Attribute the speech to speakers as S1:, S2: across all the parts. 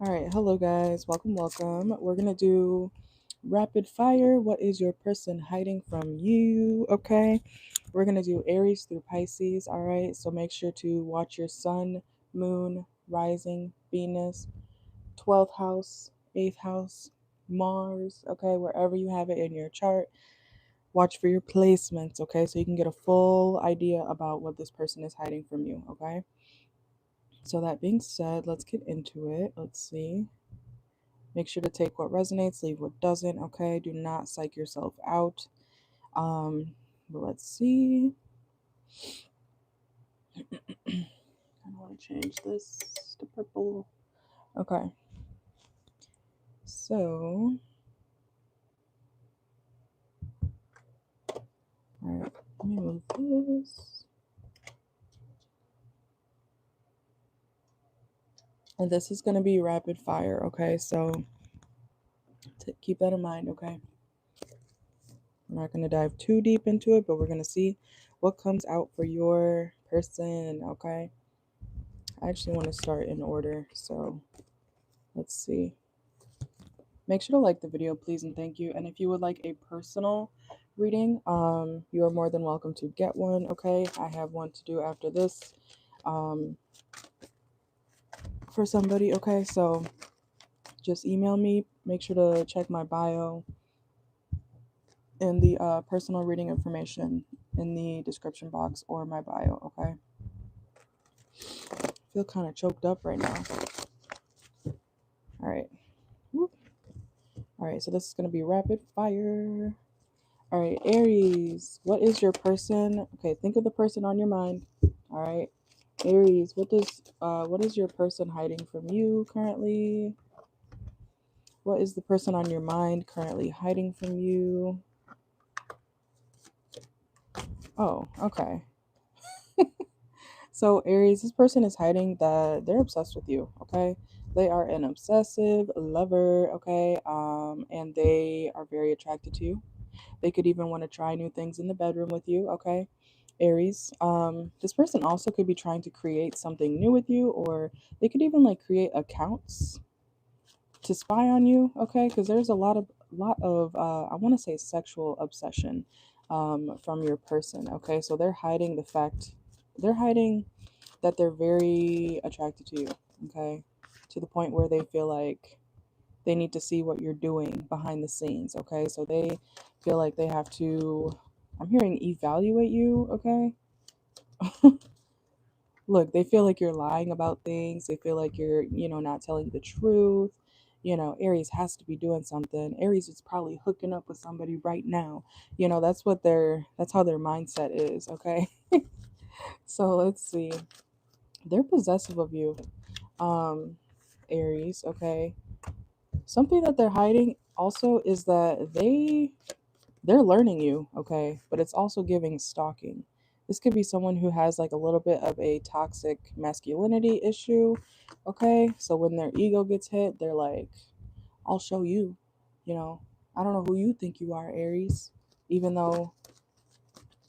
S1: All right, hello guys, welcome. We're gonna do rapid fire. What is your person hiding from you? Okay, we're gonna do Aries through Pisces. All right, so make sure to watch your sun, moon, rising, Venus, 12th house, 8th house, Mars. Okay, wherever you have it in your chart, watch for your placements. Okay, so you can get a full idea about what this person is hiding from you. Okay, so that being said, let's get into it. Let's see. Make sure to take what resonates, leave what doesn't. Okay, do not psych yourself out. But let's see. I want to change this to purple. Okay, so all right, let me move this. And this is going to be rapid fire. Okay, so keep that in mind. Okay, we're not going to dive too deep into it, but we're going to see what comes out for your person. Okay, I actually want to start in order, so let's see. Make sure to like the video, please, and thank you. And if you would like a personal reading, you are more than welcome to get one. Okay, I have one to do after this for somebody. Okay, so just email me. Make sure to check my bio and the personal reading information in the description box or my bio. Okay, I feel kind of choked up right now. All right. Whoop. All right, so this is going to be rapid fire. All right, Aries, what is your person? Okay, think of the person on your mind. All right, Aries, what is your person hiding from you currently? What is the person on your mind currently hiding from you? Oh, okay. So Aries, this person is hiding that they're obsessed with you. Okay, they are an obsessive lover. Okay, and they are very attracted to you. They could even want to try new things in the bedroom with you. Okay, Aries. This person also could be trying to create something new with you, or they could even like create accounts to spy on you. Okay, because there's a lot of I want to say sexual obsession from your person. Okay, so they're hiding that they're very attracted to you. Okay, to the point where they feel like they need to see what you're doing behind the scenes. Okay, so they feel like they have to, I'm hearing, evaluate you. Okay, look, they feel like you're lying about things. They feel like you're, not telling the truth. Aries has to be doing something. Aries is probably hooking up with somebody right now. That's how their mindset is. Okay, so let's see. They're possessive of you, um Aries. Okay, something that they're hiding also is that they're learning you. Okay, but it's also giving stalking. This could be someone who has like a little bit of a toxic masculinity issue. Okay, so when their ego gets hit, they're like, I'll show you. you know I don't know who you think you are, Aries. Even though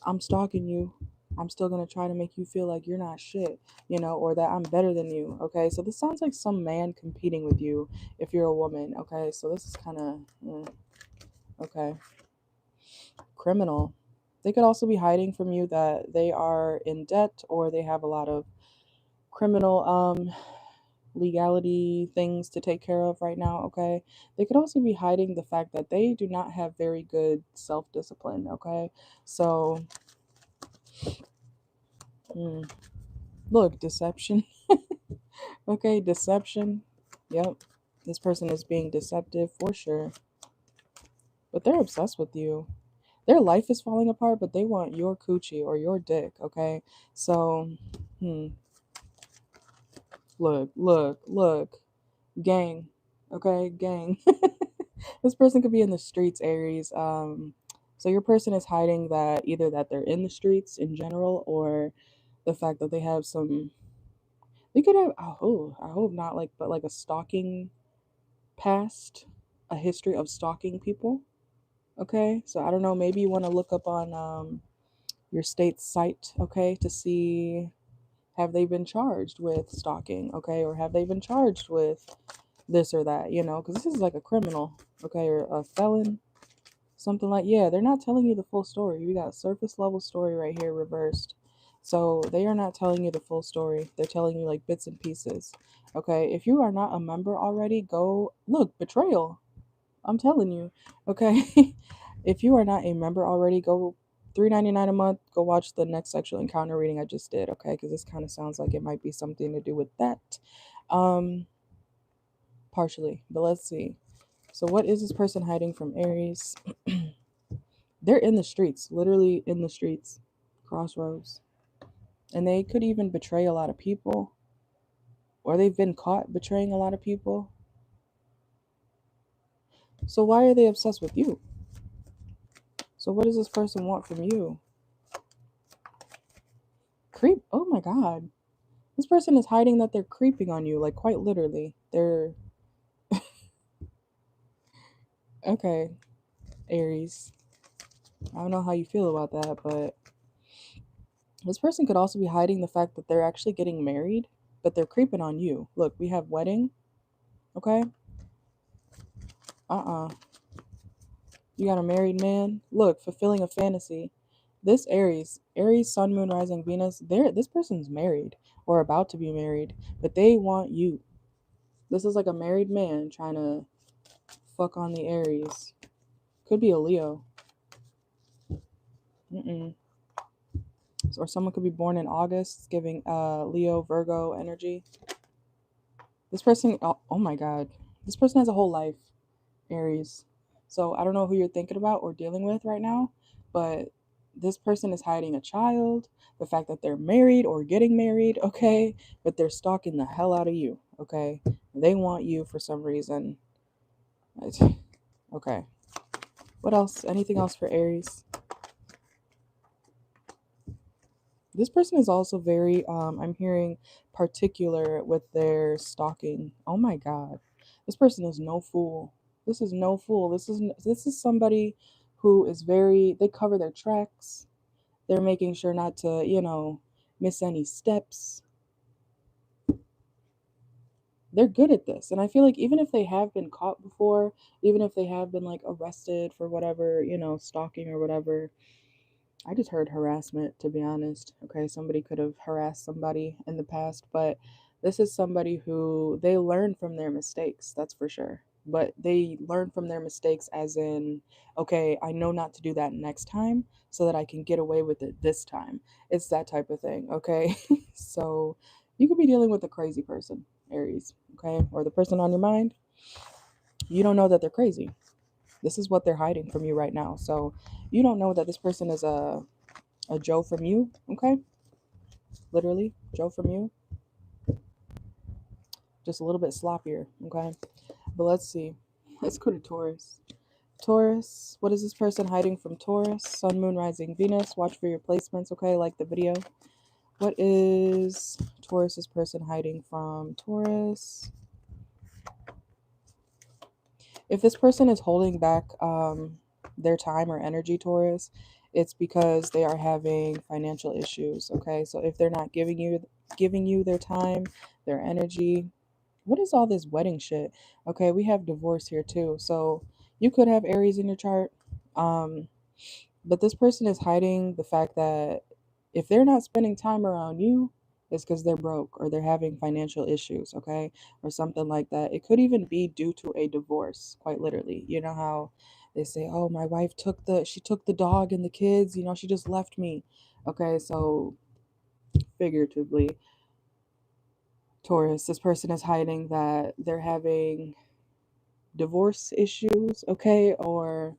S1: I'm stalking you, I'm still going to try to make you feel like you're not shit, or that I'm better than you. Okay, so this sounds like some man competing with you if you're a woman. Okay, so this is kind of okay. Criminal. They could also be hiding from you that they are in debt, or they have a lot of criminal legality things to take care of right now. Okay, they could also be hiding the fact that they do not have very good self-discipline. Okay, so mm, look, deception. Okay, deception. Yep, this person is being deceptive for sure, but they're obsessed with you. Their life is falling apart, but they want your coochie or your dick. Okay, so hmm, look, gang. Okay, gang. This person could be in the streets, Aries. So your person is hiding that, either that they're in the streets in general, or the fact that they have some. They could have. Oh, I hope not. But like a stalking past, a history of stalking people. Okay, so I don't know. Maybe you want to look up on your state's site. Okay, to see, have they been charged with stalking. Okay, or have they been charged with this or that, you know, because this is like a criminal, okay, or a felon, something like, yeah, they're not telling you the full story. We got surface level story right here reversed. So they are not telling you the full story. They're telling you like bits and pieces. Okay, if you are not a member already, go look, betrayal. I'm telling you. Okay. If you are not a member already, go $3.99 a month. Go watch the next sexual encounter reading I just did, okay? Because this kind of sounds like it might be something to do with that. Um, partially, but let's see. So what is this person hiding from Aries? They're in the streets, literally in the streets, crossroads. And they could even betray a lot of people, or they've been caught betraying a lot of people. So why are they obsessed with you? So what does this person want from you? Creep. Oh my god. This person is hiding that they're creeping on you, like quite literally. They're okay, Aries. I don't know how you feel about that, but this person could also be hiding the fact that they're actually getting married, but they're creeping on you. Look, we have wedding, okay? Uh-uh. You got a married man. Look, fulfilling a fantasy. This Aries, Sun, Moon, Rising, Venus, this person's married or about to be married, but they want you. This is like a married man trying to fuck on the Aries. Could be a Leo. Mm-mm. Or someone could be born in August, giving Leo, Virgo energy. This person, oh my god, this person has a whole life, Aries. So I don't know who you're thinking about or dealing with right now, but this person is hiding a child, the fact that they're married or getting married, okay, but they're stalking the hell out of you, okay. They want you for some reason. Okay. What else? Anything else for Aries? This person is also very, I'm hearing, particular with their stalking. Oh my God. This person is no fool. This is no fool. This is somebody who is very, they cover their tracks. They're making sure not to, miss any steps. They're good at this. And I feel like even if they have been caught before, even if they have been like arrested for whatever, stalking or whatever, I just heard harassment, to be honest. Okay, somebody could have harassed somebody in the past, but this is somebody who they learn from their mistakes, that's for sure. But they learn from their mistakes as in, okay, I know not to do that next time so that I can get away with it this time. It's that type of thing, okay? So you could be dealing with a crazy person, Aries, okay? Or the person on your mind, you don't know that they're crazy. This is what they're hiding from you right now. So you don't know that this person is a Joe from you, okay? Literally, Joe from you. Just a little bit sloppier, okay? But let's see. Let's go to Taurus. Taurus, what is this person hiding from Taurus? Sun, Moon, Rising, Venus. Watch for your placements, okay? Like the video. What is Taurus's person hiding from Taurus? If this person is holding back their time or energy, Taurus, it's because they are having financial issues, okay? So if they're not giving you their time, their energy, what is all this wedding shit? Okay, we have divorce here too. So you could have Aries in your chart. Um but this person is hiding the fact that if they're not spending time around you, it's because they're broke or they're having financial issues, okay? Or something like that. It could even be due to a divorce, quite literally. You know how they say, oh, my wife she took the dog and the kids, she just left me. Okay, so figuratively, Taurus, this person is hiding that they're having divorce issues, okay? Or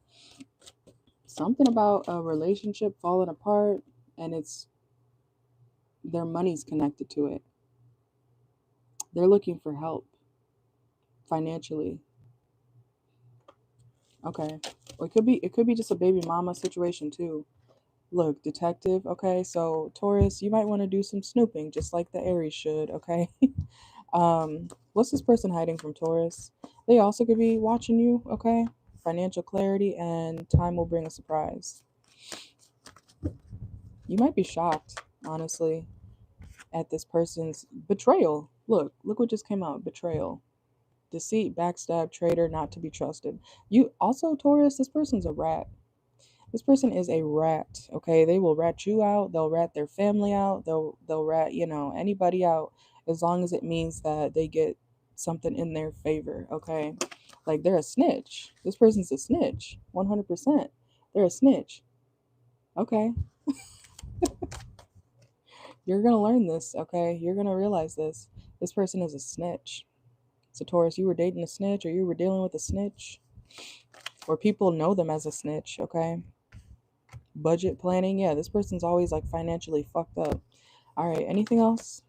S1: something about a relationship falling apart and it's their money's connected to it. They're looking for help financially. Okay. Or it could be just a baby mama situation too. Look, detective, okay? So Taurus, you might want to do some snooping just like the Aries should, okay? What's this person hiding from Taurus? They also could be watching you, okay? Financial clarity and time will bring a surprise. You might be shocked, honestly, at this person's betrayal. Look what just came out. Betrayal. deceit, backstab, traitor, not to be trusted. You also, Taurus, this person's a rat. This person is a rat, okay? They will rat you out, they'll rat their family out, they'll rat, anybody out as long as it means that they get something in their favor, okay? Like they're a snitch. This person's a snitch. 100%. They're a snitch. Okay. You're going to learn this, okay? You're going to realize this. This person is a snitch. So Taurus, you were dating a snitch or you were dealing with a snitch or people know them as a snitch, okay? Budget planning, yeah, this person's always like financially fucked up. All right, anything else?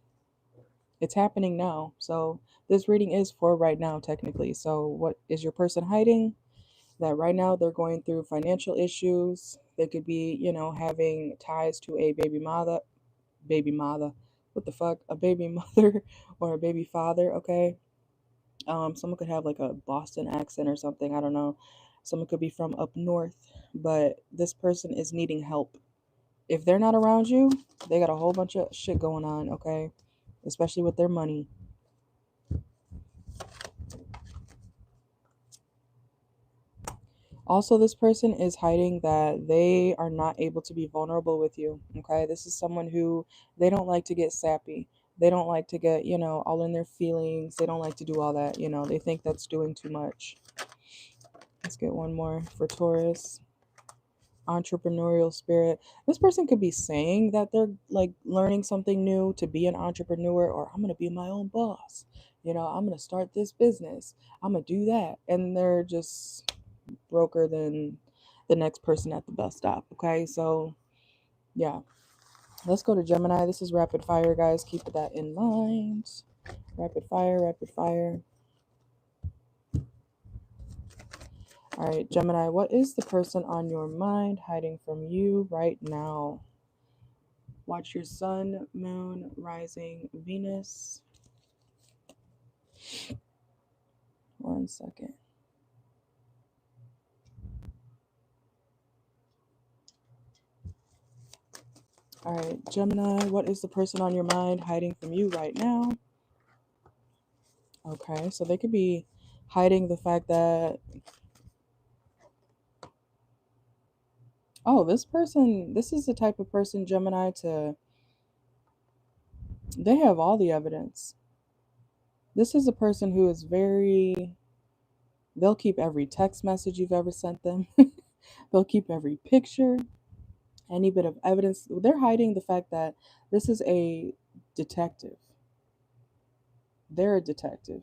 S1: It's happening now. So this reading is for right now, technically. So what is your person hiding? That right now they're going through financial issues. They could be, having ties to a baby mother, what the fuck, a baby mother or a baby father, okay? Someone could have like a Boston accent or something, I don't know. Someone could be from up north, but this person is needing help. If they're not around you, they got a whole bunch of shit going on, okay? Especially with their money. Also, this person is hiding that they are not able to be vulnerable with you, okay? This is someone who, they don't like to get sappy. They don't like to get, all in their feelings. They don't like to do all that, They think that's doing too much. Let's get one more for Taurus. Entrepreneurial spirit. This person could be saying that they're like learning something new to be an entrepreneur, or I'm going to be my own boss. I'm going to start this business. I'm going to do that. And they're just broker than the next person at the bus stop. Okay, so yeah, let's go to Gemini. This is rapid fire, guys. Keep that in mind. Rapid fire, rapid fire. All right, Gemini, what is the person on your mind hiding from you right now? Watch your sun, moon, rising, Venus. 1 second. All right, Gemini, what is the person on your mind hiding from you right now? Okay, so they could be hiding the fact that, oh, this is the type of person, Gemini, they have all the evidence. This is a person who is they'll keep every text message you've ever sent them. They'll keep every picture, any bit of evidence. They're hiding the fact that this is a detective. They're a detective.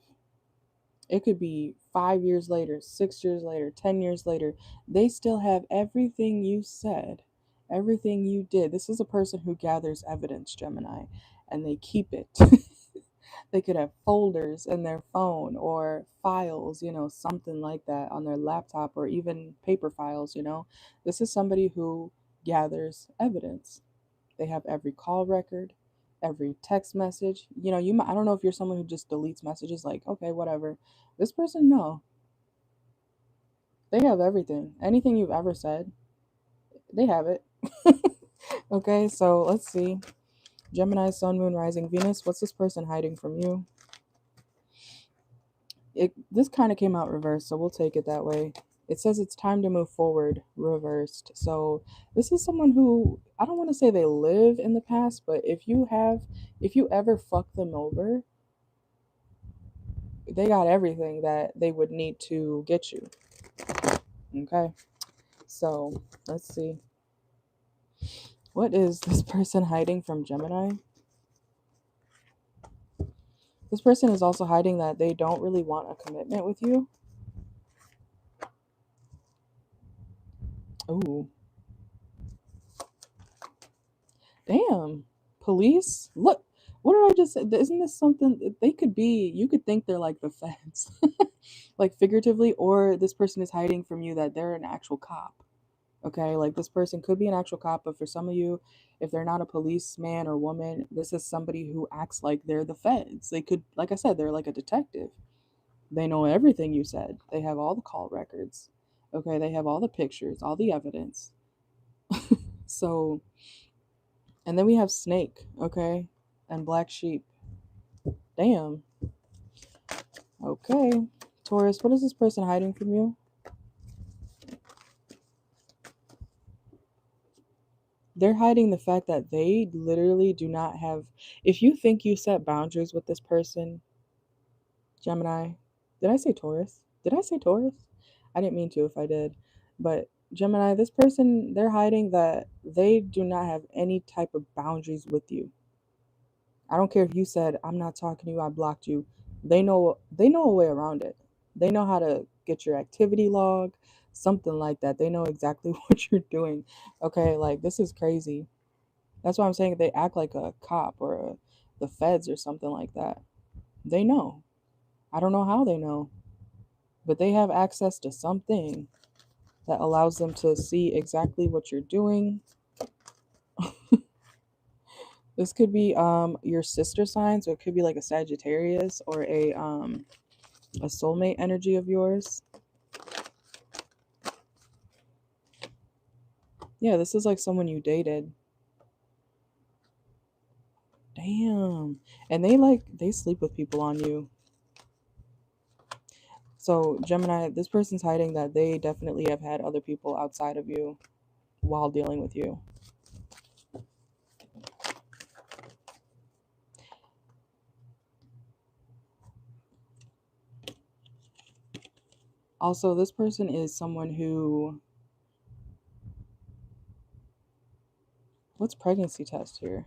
S1: It could be 5 years later, 6 years later, 10 years later. They still have everything you said, everything you did. This is a person who gathers evidence, Gemini, and they keep it. They could have folders in their phone or files, something like that on their laptop or even paper files. This is somebody who gathers evidence. They have every call record, every text message. I don't know if you're someone who just deletes messages like, okay, whatever. This person, no. They have everything. Anything you've ever said, they have it. Okay, so let's see. Gemini, Sun, Moon, Rising, Venus. What's this person hiding from you? This kind of came out reversed, so we'll take it that way. It says it's time to move forward, reversed. So this is someone who, I don't want to say they live in the past, but if you ever fuck them over, they got everything that they would need to get you. Okay, so let's see. What is this person hiding from Gemini? This person is also hiding that they don't really want a commitment with you. Ooh. Damn. Police? Look, what did I just say? Isn't this something they could be? You could think they're like the feds, like figuratively, or this person is hiding from you that they're an actual cop. Okay, like this person could be an actual cop, but for some of you, if they're not a policeman or woman, this is somebody who acts like they're the feds. They could, like I said, they're like a detective. They know everything you said. They have all the call records. Okay, they have all the pictures, all the evidence. So, and then we have snake, okay, and black sheep. Damn. Okay. Taurus, what is this person hiding from you? They're hiding the fact that they literally do not have. If you think you set boundaries with this person, Gemini, did I say Taurus? Did I say Taurus? I didn't mean to if I did. But Gemini, this person, they're hiding that they do not have any type of boundaries with you. I don't care if you said, I'm not talking to you, I blocked you. They know a way around it. They know how to get your activity log, something like that. They know exactly what you're doing. Okay, like this is crazy. That's why I'm saying they act like a cop or the feds or something like that. They know. I don't know how they know, but they have access to something that allows them to see exactly what you're doing. This could be your sister sign, so it could be like a Sagittarius or a soulmate energy of yours. Yeah, this is like someone you dated. Damn. And they sleep with people on you. So, Gemini, this person's hiding that they definitely have had other people outside of you while dealing with you. Also, this person is someone who, what's pregnancy test here?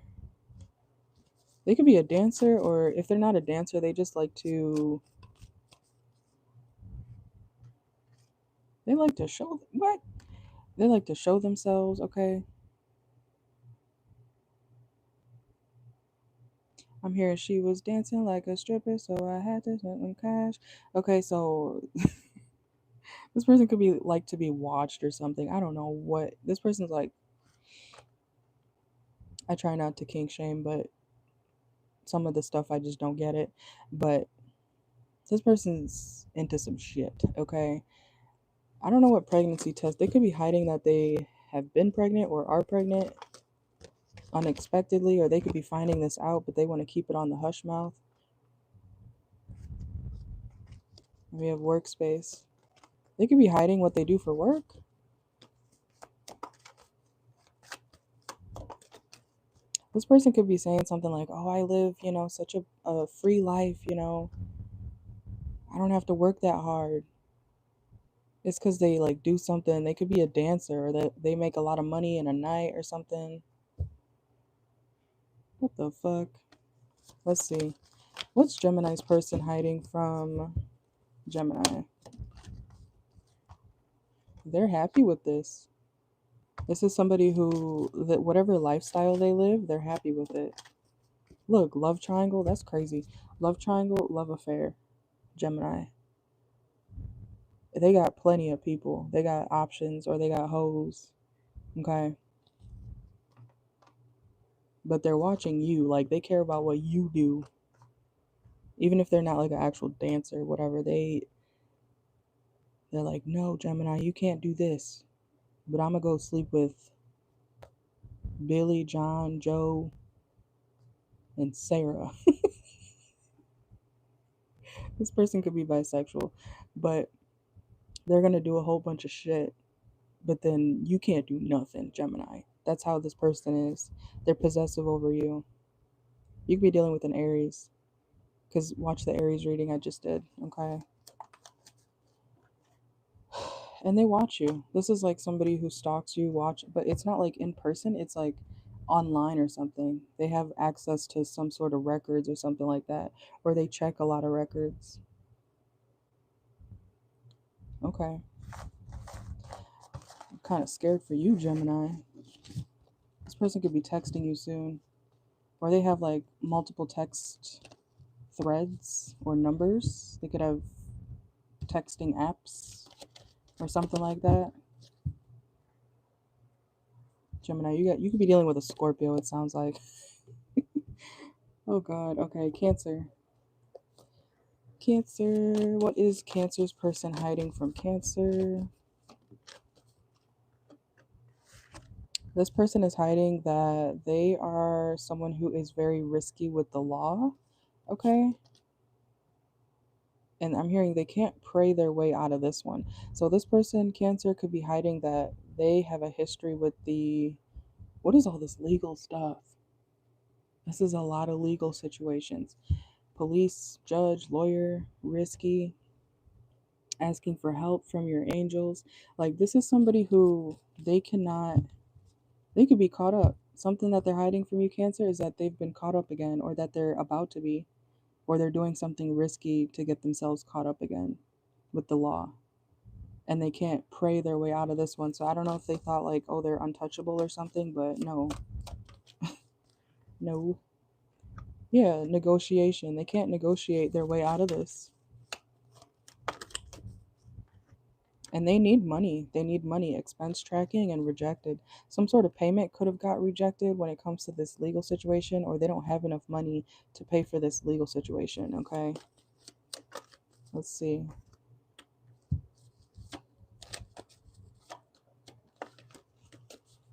S1: They could be a dancer, or if they're not a dancer, they just like to, they like to show, what? They like to show themselves, okay? I'm hearing she was dancing like a stripper, so I had to send them cash. Okay, so this person could be like to be watched or something. I don't know what. This person's like, I try not to kink shame, but some of the stuff I just don't get it. But this person's into some shit, okay? I don't know what pregnancy test. They could be hiding that they have been pregnant or are pregnant unexpectedly, or they could be finding this out, but they want to keep it on the hush mouth. We have workspace. They could be hiding what they do for work. This person could be saying something like, oh, I live, such a free life, I don't have to work that hard. It's because they like do something. They could be a dancer or that they make a lot of money in a night or something. What the fuck? Let's see. What's Gemini's person hiding from Gemini? They're happy with this. This is somebody who, that whatever lifestyle they live, they're happy with it. Look, love triangle, that's crazy. Love triangle, love affair, Gemini. They got plenty of people. They got options or they got hoes. Okay. But they're watching you. Like they care about what you do. Even if they're not like an actual dancer, whatever, they're like, no, Gemini, you can't do this. But I'm gonna go sleep with Billy, John, Joe, and Sarah. This person could be bisexual, but they're gonna do a whole bunch of shit. But then you can't do nothing, Gemini. That's how this person is. They're possessive over you. You could be dealing with an Aries. Because watch the Aries reading I just did, okay? And they watch you. This is like somebody who stalks you, but it's not like in person, it's like online or something. They have access to some sort of records or something like that, or they check a lot of records. Okay. I'm kind of scared for you, Gemini. This person could be texting you soon, or they have like multiple text threads or numbers. They could have texting apps or something like that. Gemini, you could be dealing with a Scorpio, it sounds like. Oh god, okay, Cancer. Cancer, what is Cancer's person hiding from Cancer? This person is hiding that they are someone who is very risky with the law, okay? And I'm hearing they can't pray their way out of this one. So this person, Cancer, could be hiding that they have a history with the, what is all this legal stuff? This is a lot of legal situations. Police, judge, lawyer, risky, asking for help from your angels. Like, this is somebody who they cannot, they could be caught up. Something that they're hiding from you, Cancer, is that they've been caught up again, or that they're about to be, or they're doing something risky to get themselves caught up again with the law. And they can't pray their way out of this one. So I don't know if they thought like, oh, they're untouchable or something, but no. No. Yeah, negotiation. They can't negotiate their way out of this. And they need money. They need money. Expense tracking and rejected. Some sort of payment could have got rejected when it comes to this legal situation, or they don't have enough money to pay for this legal situation, okay? Let's see.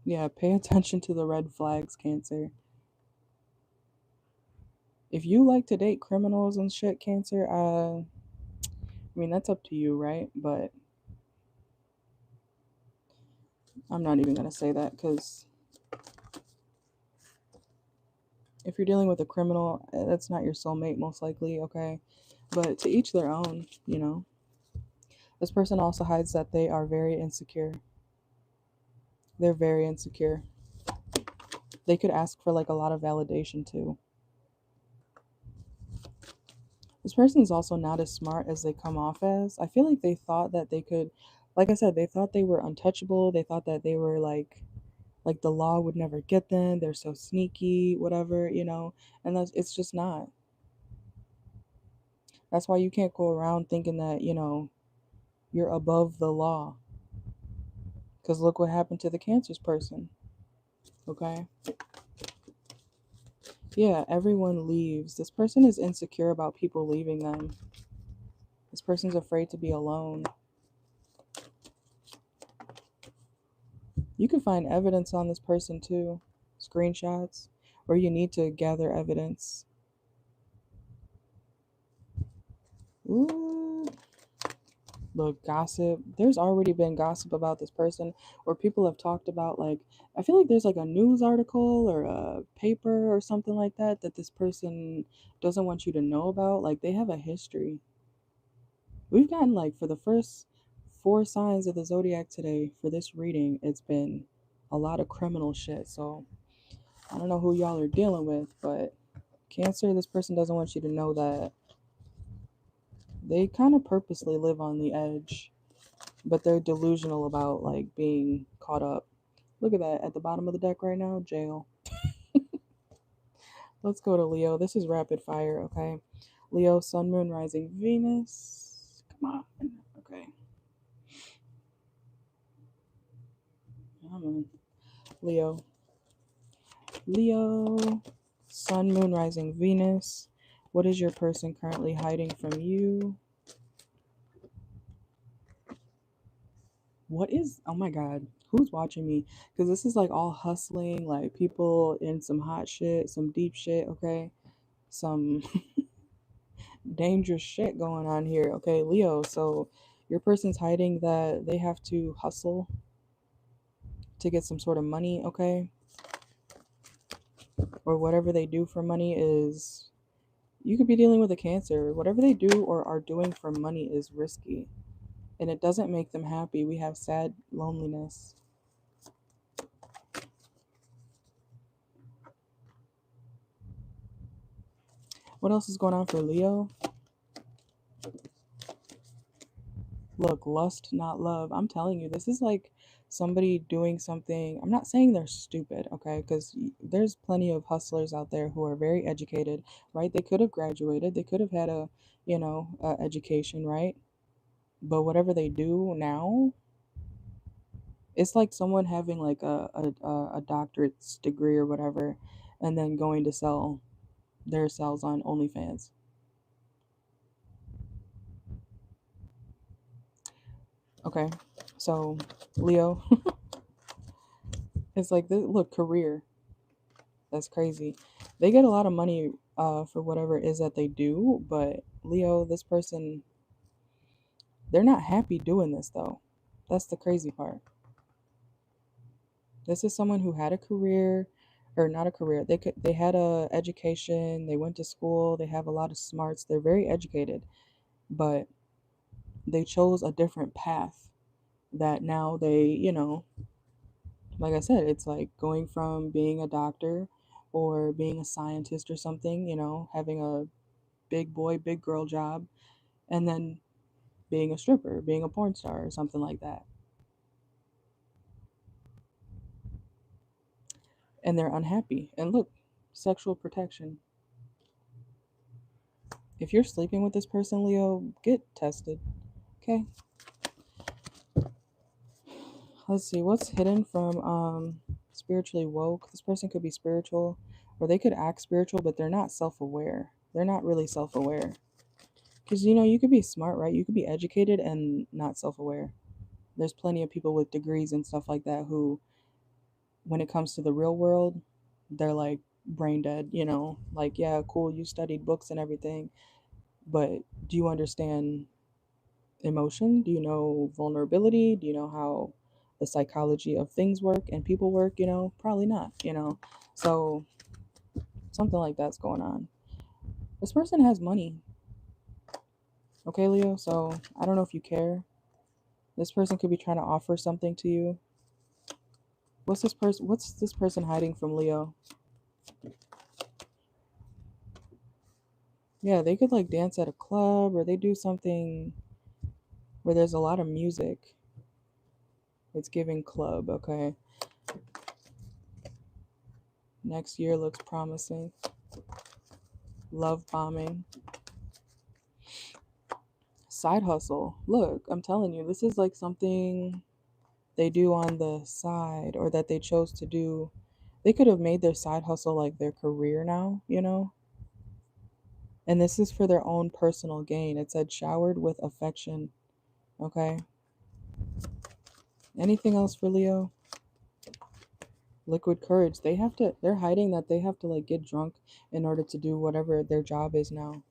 S1: Yeah, pay attention to the red flags, Cancer. If you like to date criminals and shit, Cancer, I mean, that's up to you, right? But I'm not even going to say that, because if you're dealing with a criminal, that's not your soulmate, most likely, okay? But to each their own, you know? This person also hides that they are very insecure. They're very insecure. They could ask for like a lot of validation too. This person is also not as smart as they come off as. I feel like they thought that they could, like I said, they thought they were untouchable. They thought that they were like the law would never get them. They're so sneaky, whatever, you know, and it's just not. That's why you can't go around thinking that, you know, you're above the law. Because look what happened to the Cancer's person. Okay? Yeah, everyone leaves. This person is insecure about people leaving them. This person's afraid to be alone. You can find evidence on this person too. Screenshots. Or you need to gather evidence. Ooh. Look, gossip. There's already been gossip about this person, or people have talked about, like, I feel like there's like a news article or a paper or something like that that this person doesn't want you to know about. Like, they have a history. We've gotten, like, for the first 4 signs of the zodiac today for this reading, it's been a lot of criminal shit. So I don't know who y'all are dealing with, but Cancer, this person doesn't want you to know that they kind of purposely live on the edge, but they're delusional about like being caught up. Look at that at the bottom of the deck right now, jail. Let's go to Leo. This is rapid fire, okay? Leo, Sun, Moon, Rising, Venus. Come on. Okay. Come on. Leo. Leo, Sun, Moon, Rising, Venus. What is your person currently hiding from you? What is, oh my God, who's watching me? Because this is like all hustling, like people in some hot shit, some deep shit, okay? Some dangerous shit going on here, okay, Leo? So your person's hiding that they have to hustle to get some sort of money, okay? Or whatever they do for money is, you could be dealing with a Cancer. Whatever they do or are doing for money is risky, and it doesn't make them happy. We have sad loneliness. What else is going on for Leo? Look, lust, not love. I'm telling you, this is like somebody doing something. I'm not saying they're stupid, okay? Because there's plenty of hustlers out there who are very educated, right? They could have graduated, they could have had a, you know, education, right? But whatever they do now, it's like someone having like a doctorate's degree or whatever, and then going to sell their cells on OnlyFans. Okay, so Leo, it's like this. Look, career. That's crazy. They get a lot of money for whatever it is that they do, but Leo, this person, They're not happy doing this though. That's the crazy part. This is someone who had a career, or not a career. They had a education, they went to school, they have a lot of smarts, they're very educated, but they chose a different path that now they, like I said, it's like going from being a doctor or being a scientist or something, having a big boy, big girl job, and then being a stripper, being a porn star or something like that. And they're unhappy. And look, sexual protection. If you're sleeping with this person, Leo, get tested. Okay? Let's see what's hidden from spiritually woke. This person could be spiritual, or they could act spiritual, but they're not self-aware. They're not really self-aware. Because you could be smart, right? You could be educated and not self-aware. There's plenty of people with degrees and stuff like that who, when it comes to the real world, they're like brain dead, like, yeah, cool, you studied books and everything, but do you understand emotion? Do you know vulnerability? Do you know how the psychology of things work and people work? Probably not, so something like that's going on. This person has money, okay, Leo, so I don't know if you care. This person could be trying to offer something to you. What's this person hiding from, Leo? Yeah, they could like dance at a club, or they do something where there's a lot of music. It's giving club, okay. Next year looks promising. Love bombing. Side hustle. Look, I'm telling you, this is like something they do on the side, or that they chose to do. They could have made their side hustle like their career now. And this is for their own personal gain. It said showered with affection. Okay. Anything else for Leo? Liquid courage. They're hiding that they have to like get drunk in order to do whatever their job is now.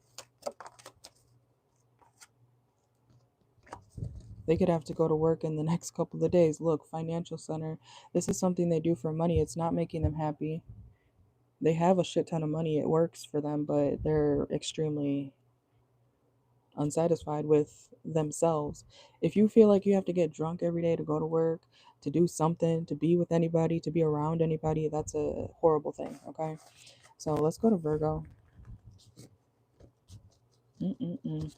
S1: They could have to go to work in the next couple of days. Look, financial center. This is something they do for money. It's not making them happy. They have a shit ton of money. It works for them, but they're extremely unsatisfied with themselves. If you feel like you have to get drunk every day to go to work, to do something, to be with anybody, to be around anybody, that's a horrible thing, okay? So let's go to Virgo. Mm-mm-mm.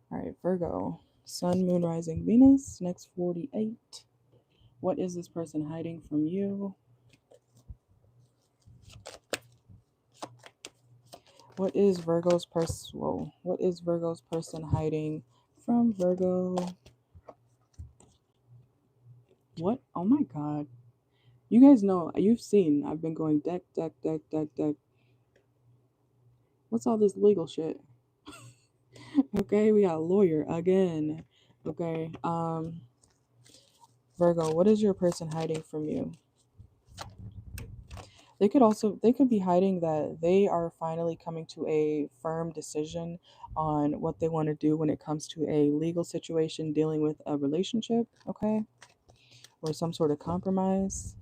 S1: All right, Virgo. Sun, Moon, Rising, Venus. Next 48. What is this person hiding from you? What is Virgo's person? Whoa. What is Virgo's person hiding from Virgo? What? Oh my God. You guys know, you've seen, I've been going deck, deck, deck, deck, deck. What's all this legal shit? Okay, we got a lawyer again. Okay, Virgo, what is your person hiding from you? They could be hiding that they are finally coming to a firm decision on what they want to do when it comes to a legal situation dealing with a relationship, okay? Or some sort of compromise.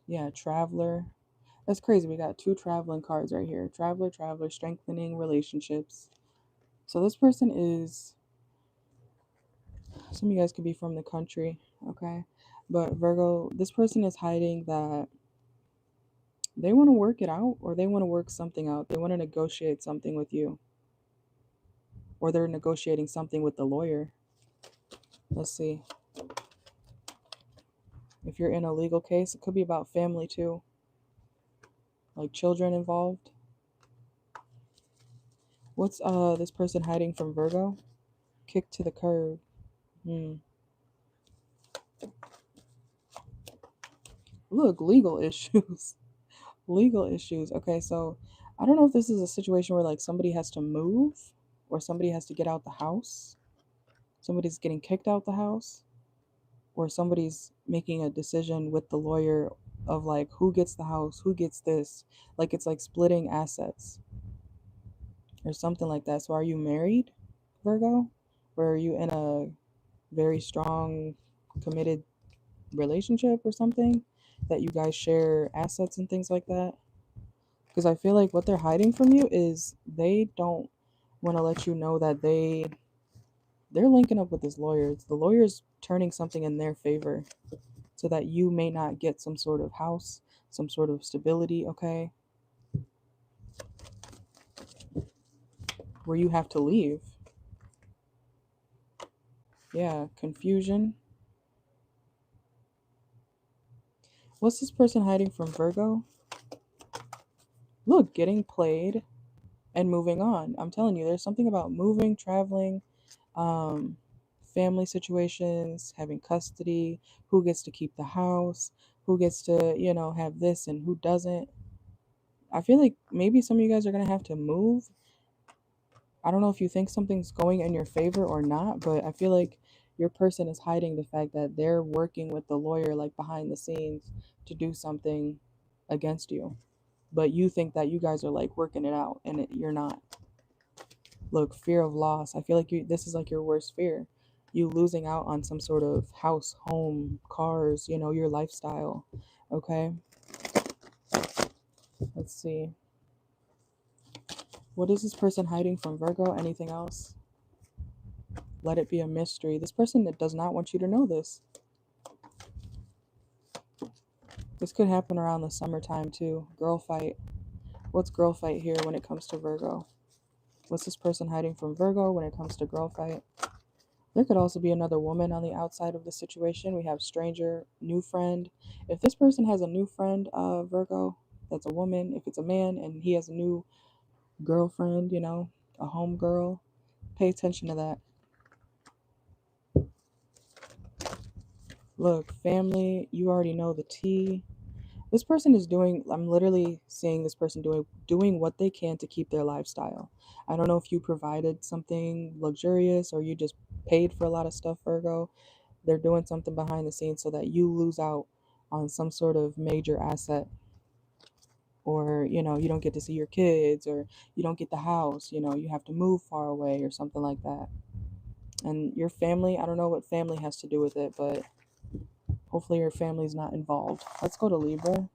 S1: Yeah, traveler. That's crazy. We got two traveling cards right here. Traveler, traveler, strengthening relationships. So this person is, some of you guys could be from the country, okay? But Virgo, this person is hiding that they want to work it out, or they want to work something out. They want to negotiate something with you, or they're negotiating something with the lawyer. Let's see. If you're in a legal case, it could be about family too, like children involved. What's this person hiding from Virgo? Kick to the curb. Look, legal issues. Legal issues. Okay, so I don't know if this is a situation where like somebody has to move, or somebody has to get out the house. Somebody's getting kicked out the house, or somebody's making a decision with the lawyer of like who gets the house, who gets this. Like it's like splitting assets or something like that. So are you married, Virgo? Or are you in a very strong, committed relationship or something that you guys share assets and things like that? Because I feel like what they're hiding from you is they don't want to let you know that they're linking up with this lawyer. The lawyer's turning something in their favor so that you may not get some sort of house, some sort of stability, okay? Where you have to leave. Yeah, confusion. What's this person hiding from Virgo? Look, getting played and moving on. I'm telling you, there's something about moving, traveling, um, family situations, having custody, who gets to keep the house, who gets to, have this and who doesn't. I feel like maybe some of you guys are going to have to move. I don't know if you think something's going in your favor or not, but I feel like your person is hiding the fact that they're working with the lawyer like behind the scenes to do something against you. But you think that you guys are like working it out and you're not. Look, fear of loss. I feel like this is like your worst fear. You losing out on some sort of house, home, cars, your lifestyle. Okay? Let's see. What is this person hiding from Virgo? Anything else? Let it be a mystery. This person that does not want you to know this. This could happen around the summertime too. Girl fight. What's girl fight here when it comes to Virgo? What's this person hiding from Virgo when it comes to girl fight? There could also be another woman on the outside of the situation. We have stranger, new friend. If this person has a new friend, Virgo, that's a woman. If it's a man and he has a new girlfriend, a home girl, pay attention to that. Look, family, you already know the tea. This person is I'm literally seeing this person doing what they can to keep their lifestyle. I don't know if you provided something luxurious or you just paid for a lot of stuff, Virgo. They're doing something behind the scenes so that you lose out on some sort of major asset, or you don't get to see your kids, or you don't get the house, you have to move far away or something like that. And your family, I don't know what family has to do with it, but hopefully your family's not involved. Let's go to Libra.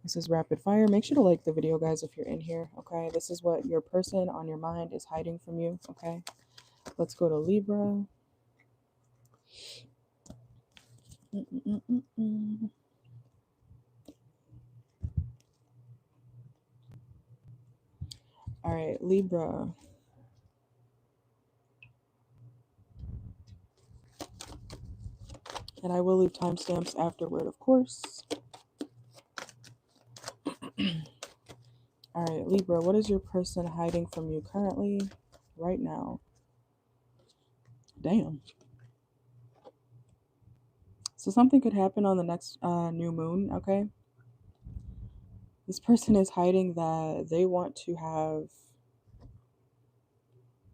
S1: This is rapid fire. Make sure to like the video, guys, if you're in here. Okay, this is what your person on your mind is hiding from you. Okay, let's go to Libra. All right, Libra. And I will leave timestamps afterward, of course. All right, Libra, what is your person hiding from you currently, right now? Damn. So something could happen on the next new moon, okay? This person is hiding that they want to have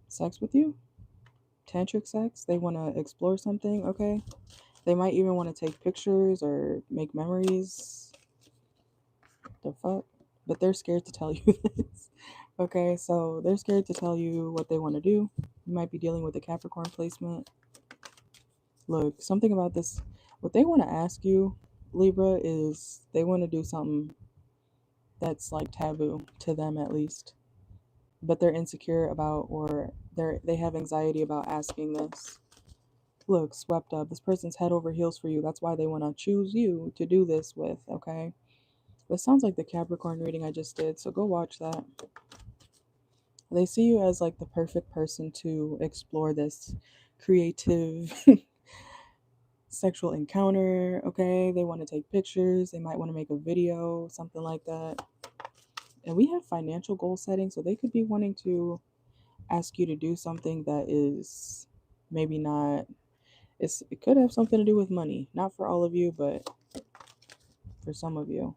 S1: sex with you, tantric sex. They want to explore something, okay? They might even want to take pictures or make memories. The fuck? But they're scared to tell you this. Okay, so they're scared to tell you what they want to do. You might be dealing with a Capricorn placement. Look, something about this. What they want to ask you, Libra, is they want to do something that's like taboo to them at least. But they're insecure about, or they have anxiety about asking this. Look, swept up. This person's head over heels for you. That's why they want to choose you to do this with, okay? This sounds like the Capricorn reading I just did, so go watch that. They see you as like the perfect person to explore this creative sexual encounter, okay? They want to take pictures. They might want to make a video, something like that. And we have financial goal setting, so they could be wanting to ask you to do something that is maybe not, it could have something to do with money. Not for all of you, but for some of you.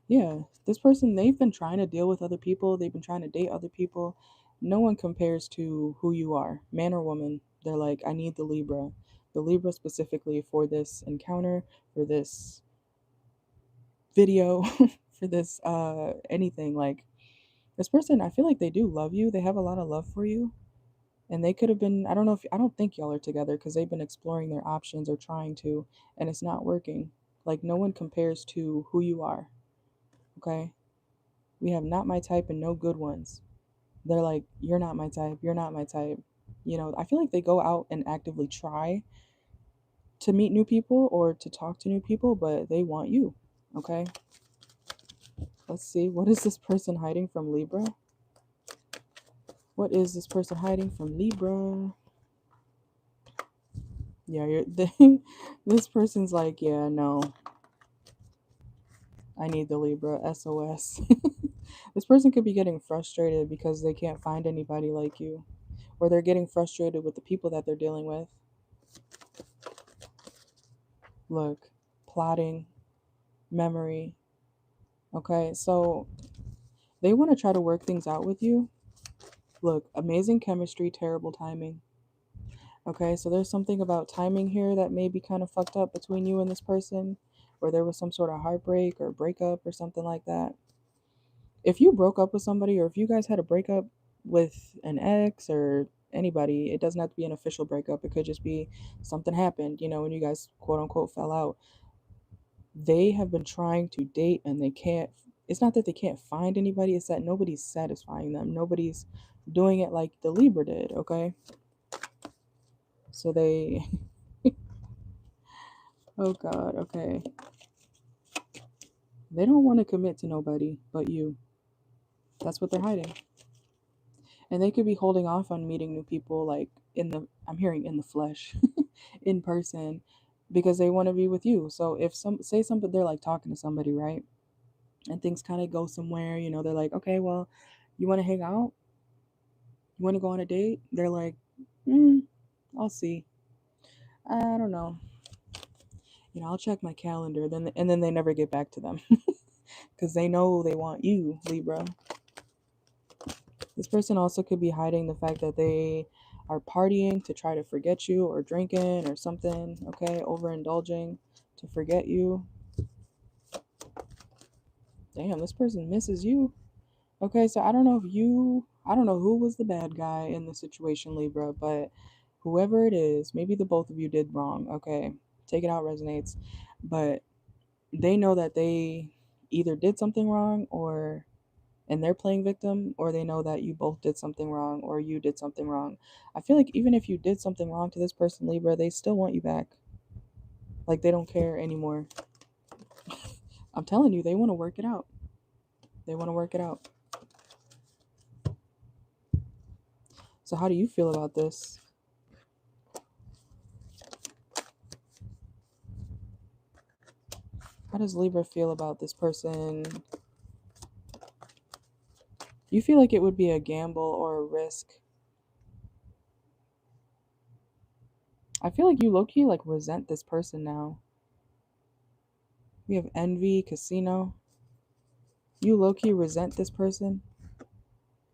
S1: Yeah, this person, they've been trying to deal with other people. They've been trying to date other people. No one compares to who you are, man or woman. They're like, I need the Libra specifically for this encounter, for this video for this anything. Like, this person, I feel like they do love you. They have a lot of love for you. And they could have been, I don't think y'all are together because they've been exploring their options or trying to, and it's not working. Like, no one compares to who you are. Okay? We have not my type and no good ones. They're like, you're not my type. You're not my type. You know, I feel like they go out and actively try to meet new people or to talk to new people, but they want you. Okay? Let's see. What is this person hiding from Libra? What is this person hiding from Libra? Yeah, this person's like, yeah, no, I need the Libra SOS. This person could be getting frustrated because they can't find anybody like you, or they're getting frustrated with the people that they're dealing with. Look, plotting, memory. Okay, so they want to try to work things out with you. Look, amazing chemistry, terrible timing. Okay, so there's something about timing here that may be kind of fucked up between you and this person, or there was some sort of heartbreak or breakup or something like that. If you broke up with somebody, or if you guys had a breakup with an ex or anybody, it doesn't have to be an official breakup. It could just be something happened, you know, when you guys quote unquote fell out. They have been trying to date and they can't. It's not that they can't find anybody, it's that nobody's satisfying them. Nobody's doing it like the Libra did, okay? So they oh god, okay. They don't want to commit to nobody but you. That's what they're hiding. And they could be holding off on meeting new people, like I'm hearing in the flesh, in person, because they want to be with you. So if say something, they're like talking to somebody, right? And things kind of go somewhere, you know, they're like, okay, well, you want to hang out? You want to go on a date? They're like, I'll see. I don't know. You know, I'll check my calendar. Then they never get back to them because they know they want you, Libra. This person also could be hiding the fact that they are partying to try to forget you, or drinking or something, okay? Overindulging to forget you. Damn, this person misses you. Okay, so I don't know who was the bad guy in the situation, Libra, but whoever it is, maybe the both of you did wrong, okay? Take it out resonates. But they know that they either did something wrong and they're playing victim, or they know that you both did something wrong or you did something wrong. I feel like even if you did something wrong to this person, Libra, they still want you back. Like, they don't care anymore. I'm telling you, they want to work it out. They want to work it out. So how do you feel about this? How does Libra feel about this person? You feel like it would be a gamble or a risk. I feel like you low-key like resent this person now. We have envy, casino. You low-key resent this person.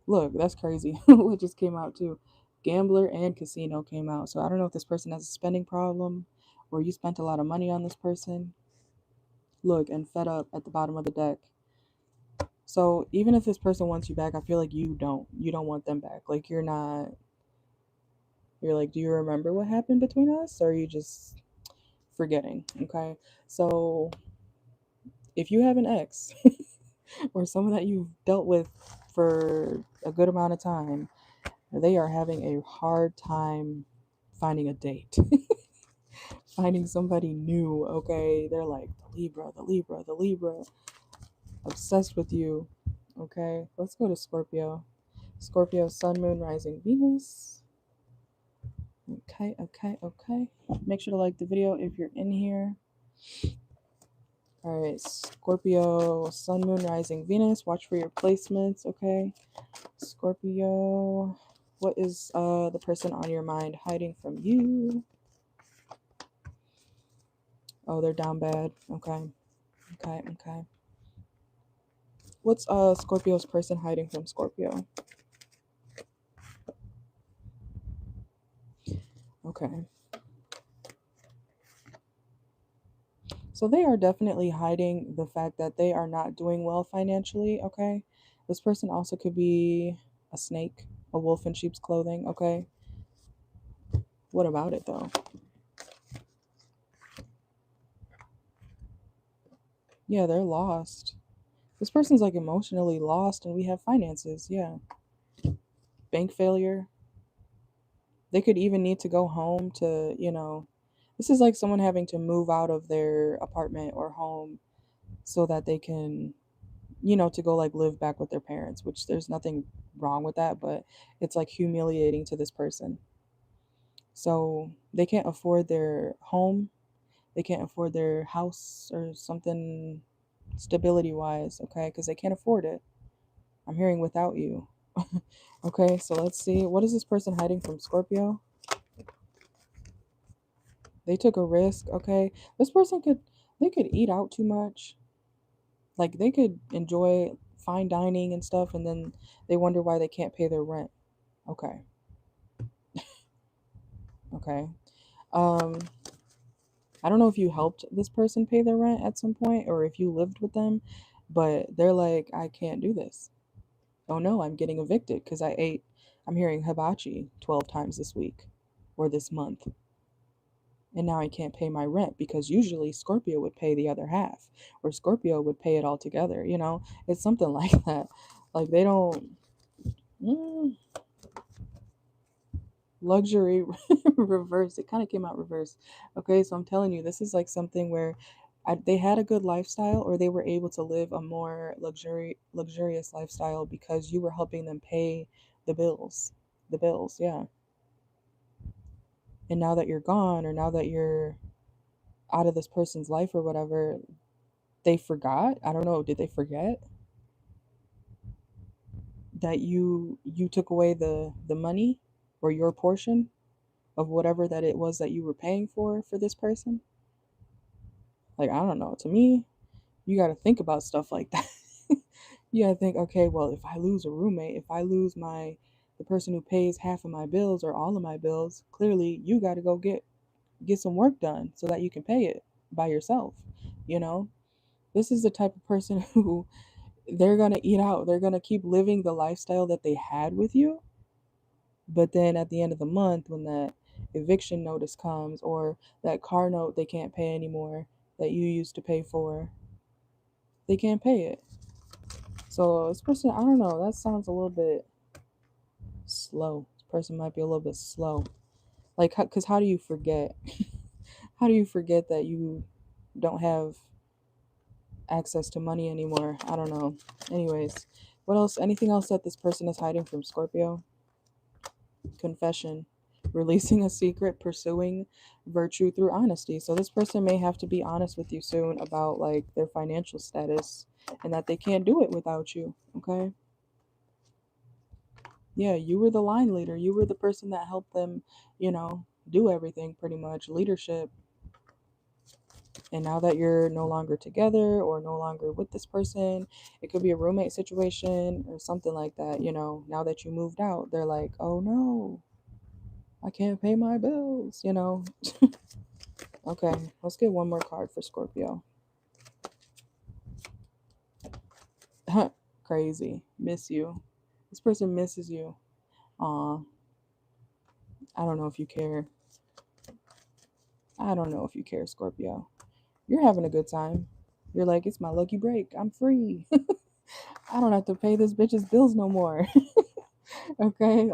S1: Look, that's crazy. What just came out too. Gambler and casino came out. So I don't know if this person has a spending problem or you spent a lot of money on this person. Look, and fed up at the bottom of the deck. So even if this person wants you back, I feel like you don't want them back. Like, you're like, do you remember what happened between us? Or are you just forgetting? Okay. So if you have an ex or someone that you've dealt with for a good amount of time, they are having a hard time finding a date. Finding somebody new, okay? They're like, the Libra, the Libra, the Libra. Obsessed with you. Okay, let's go to Scorpio. Scorpio, Sun, Moon, Rising, Venus. Okay. Make sure to like the video if you're in here. All right, Scorpio, Sun, Moon, Rising, Venus. Watch for your placements, okay? Scorpio, what is the person on your mind hiding from you? Oh, they're down bad. Okay. What's Scorpio's person hiding from Scorpio? Okay. So they are definitely hiding the fact that they are not doing well financially, okay? This person also could be a snake, a wolf in sheep's clothing, okay? What about it though? Yeah, they're lost. This person's like emotionally lost, and we have finances. Yeah. Bank failure. They could even need to go home to, this is like someone having to move out of their apartment or home so that they can, to go like live back with their parents, which there's nothing wrong with that, but it's like humiliating to this person. So they can't afford their home, they can't afford their house or something stability wise, okay? Because they can't afford it. I'm hearing without you. Okay, so let's see. What is this person hiding from Scorpio? They took a risk, okay? This person they could eat out too much. Like they could enjoy fine dining and stuff, and then they wonder why they can't pay their rent. Okay. Okay. Um, I don't know if you helped this person pay their rent at some point or if you lived with them, but they're like, I can't do this. Oh no, I'm getting evicted because I'm hearing hibachi 12 times this week or this month. And now I can't pay my rent because usually Scorpio would pay the other half or Scorpio would pay it all together. It's something like that. Like they don't. Mm, luxury reverse. It kind of came out reverse. Okay, so I'm telling you, this is like something where they had a good lifestyle or they were able to live a more luxurious lifestyle because you were helping them pay the bills, yeah. And now that you're gone or now that you're out of this person's life or whatever, they forgot. I don't know, did they forget that you took away the money or your portion of whatever that it was that you were paying for this person? Like, I don't know. To me, you got to think about stuff like that. You got to think, okay, well, if I lose a roommate, if I lose the person who pays half of my bills or all of my bills, clearly you got to go get some work done so that you can pay it by yourself. You know, this is the type of person who they're going to eat out. They're going to keep living the lifestyle that they had with you. But then at the end of the month, when that eviction notice comes or that car note they can't pay anymore that you used to pay for, they can't pay it. So this person, I don't know, that sounds a little bit slow. This person might be a little bit slow. Like, because how do you forget? How do you forget that you don't have access to money anymore? I don't know. Anyways, what else? Anything else that this person is hiding from Scorpio? Confession. Releasing a secret, pursuing virtue through honesty. So this person may have to be honest with you soon about like their financial status and that they can't do it without you. Okay. Yeah, you were the line leader. You were the person that helped them, do everything pretty much, leadership. And now that you're no longer together or no longer with this person, it could be a roommate situation or something like that. Now that you moved out, they're like, oh no, I can't pay my bills. Okay, let's get one more card for Scorpio. Crazy. Miss you. This person misses you. Aw, I don't know if you care. I don't know if you care, Scorpio. You're having a good time. You're like, it's my lucky break. I'm free. I don't have to pay this bitch's bills no more. Okay.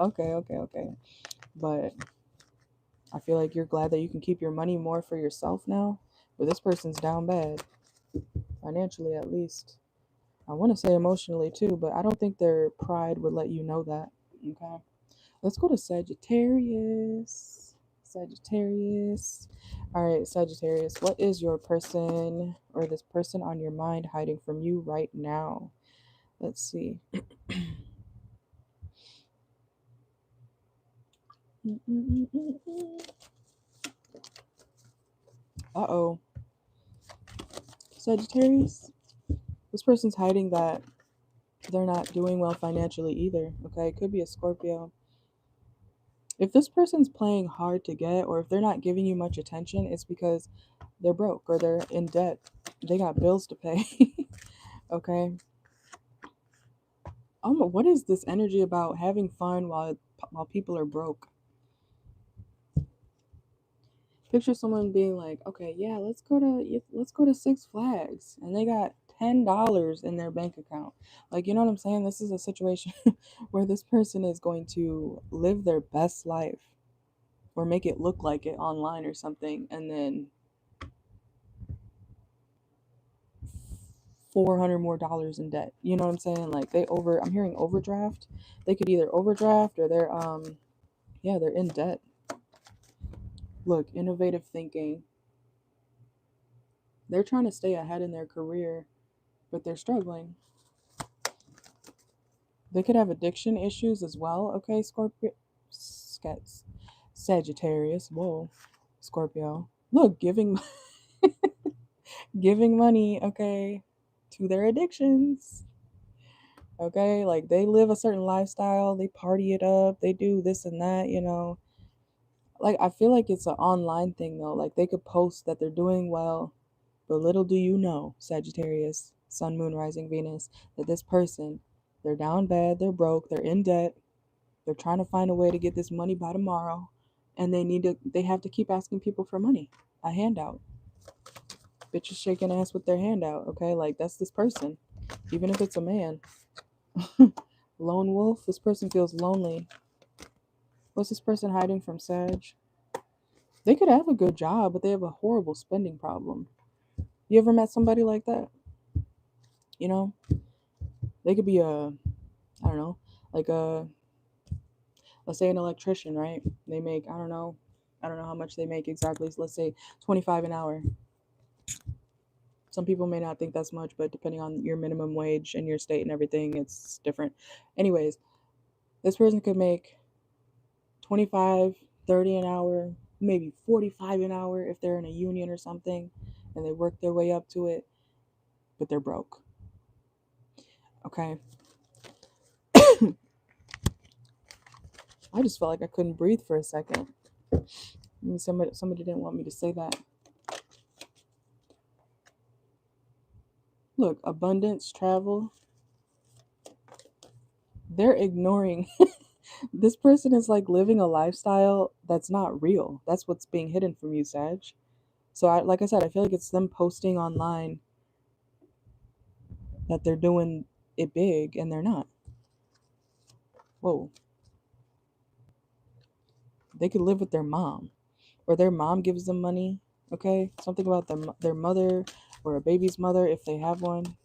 S1: But I feel like you're glad that you can keep your money more for yourself now. But this person's down bad, financially at least. I want to say emotionally too, but I don't think their pride would let you know that. Okay. Let's go to Sagittarius. Sagittarius. All right, Sagittarius, what is your person or this person on your mind hiding from you right now? Let's see. Uh-oh. Sagittarius, this person's hiding that they're not doing well financially either. Okay, it could be a Scorpio. If this person's playing hard to get, or if they're not giving you much attention, it's because they're broke or they're in debt. They got bills to pay. Okay. What is this energy about having fun while people are broke? Picture someone being like, okay, yeah, let's go to Six Flags, and they got $10 in their bank account. Like, you know what I'm saying? This is a situation where this person is going to live their best life or make it look like it online or something, and then $400 more in debt. You know what I'm saying? Like I'm hearing overdraft. They could either overdraft or they're in debt. Look, innovative thinking. They're trying to stay ahead in their career, but they're struggling. They could have addiction issues as well. Okay, Scorpio, Sagittarius. Whoa, Scorpio. Look, giving money. Okay, to their addictions. Okay, like they live a certain lifestyle. They party it up. They do this and that. Like I feel like it's an online thing though. Like they could post that they're doing well, but little do you know, Sagittarius, Sun, Moon, Rising, Venus, that this person, they're down bad, they're broke, they're in debt, they're trying to find a way to get this money by tomorrow, and they have to keep asking people for money, a handout. Bitches shaking ass with their handout, okay? Like that's this person, even if it's a man. Lone wolf, this person feels lonely. What's this person hiding from Sag? They could have a good job, but they have a horrible spending problem. You ever met somebody like that? You know, they could be I don't know, like let's say an electrician, right? They make, I don't know how much they make exactly. So let's say 25 an hour. Some people may not think that's much, but depending on your minimum wage and your state and everything, it's different. Anyways, this person could make 25, 30 an hour, maybe 45 an hour if they're in a union or something and they work their way up to it, but they're broke. Okay. I just felt like I couldn't breathe for a second. I mean, somebody didn't want me to say that. Look, abundance, travel. They're ignoring. This person is like living a lifestyle that's not real. That's what's being hidden from you, Sag. So, like I said, I feel like it's them posting online that they're doing it big and they're not. Whoa. They could live with their mom, or their mom gives them money. Okay, something about their mother or a baby's mother if they have one.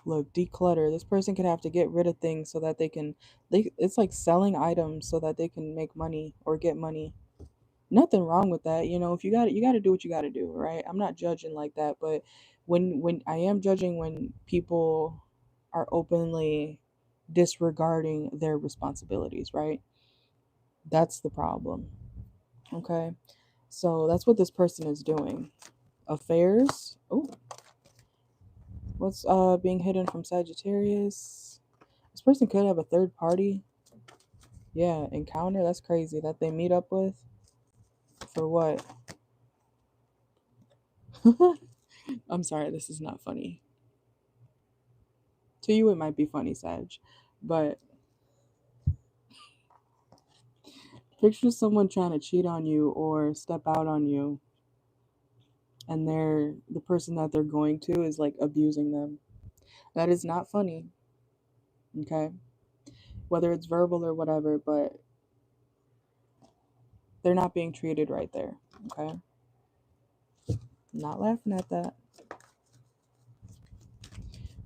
S1: Look, declutter. This person could have to get rid of things so that it's like selling items so that they can make money or get money. Nothing wrong with that. If you got to do what you got to do, right? I'm not judging like that, but when I am judging when people are openly disregarding their responsibilities, right? That's the problem. Okay? So that's what this person is doing. Affairs. Oh, what's being hidden from Sagittarius? This person could have a third party. Yeah, encounter. That's crazy that they meet up with. For what? I'm sorry, this is not funny. To you, it might be funny, Sag. But picture someone trying to cheat on you or step out on you, and the person that they're going to is like abusing them. That is not funny. Okay? Whether it's verbal or whatever, but they're not being treated right there. Okay? I'm not laughing at that.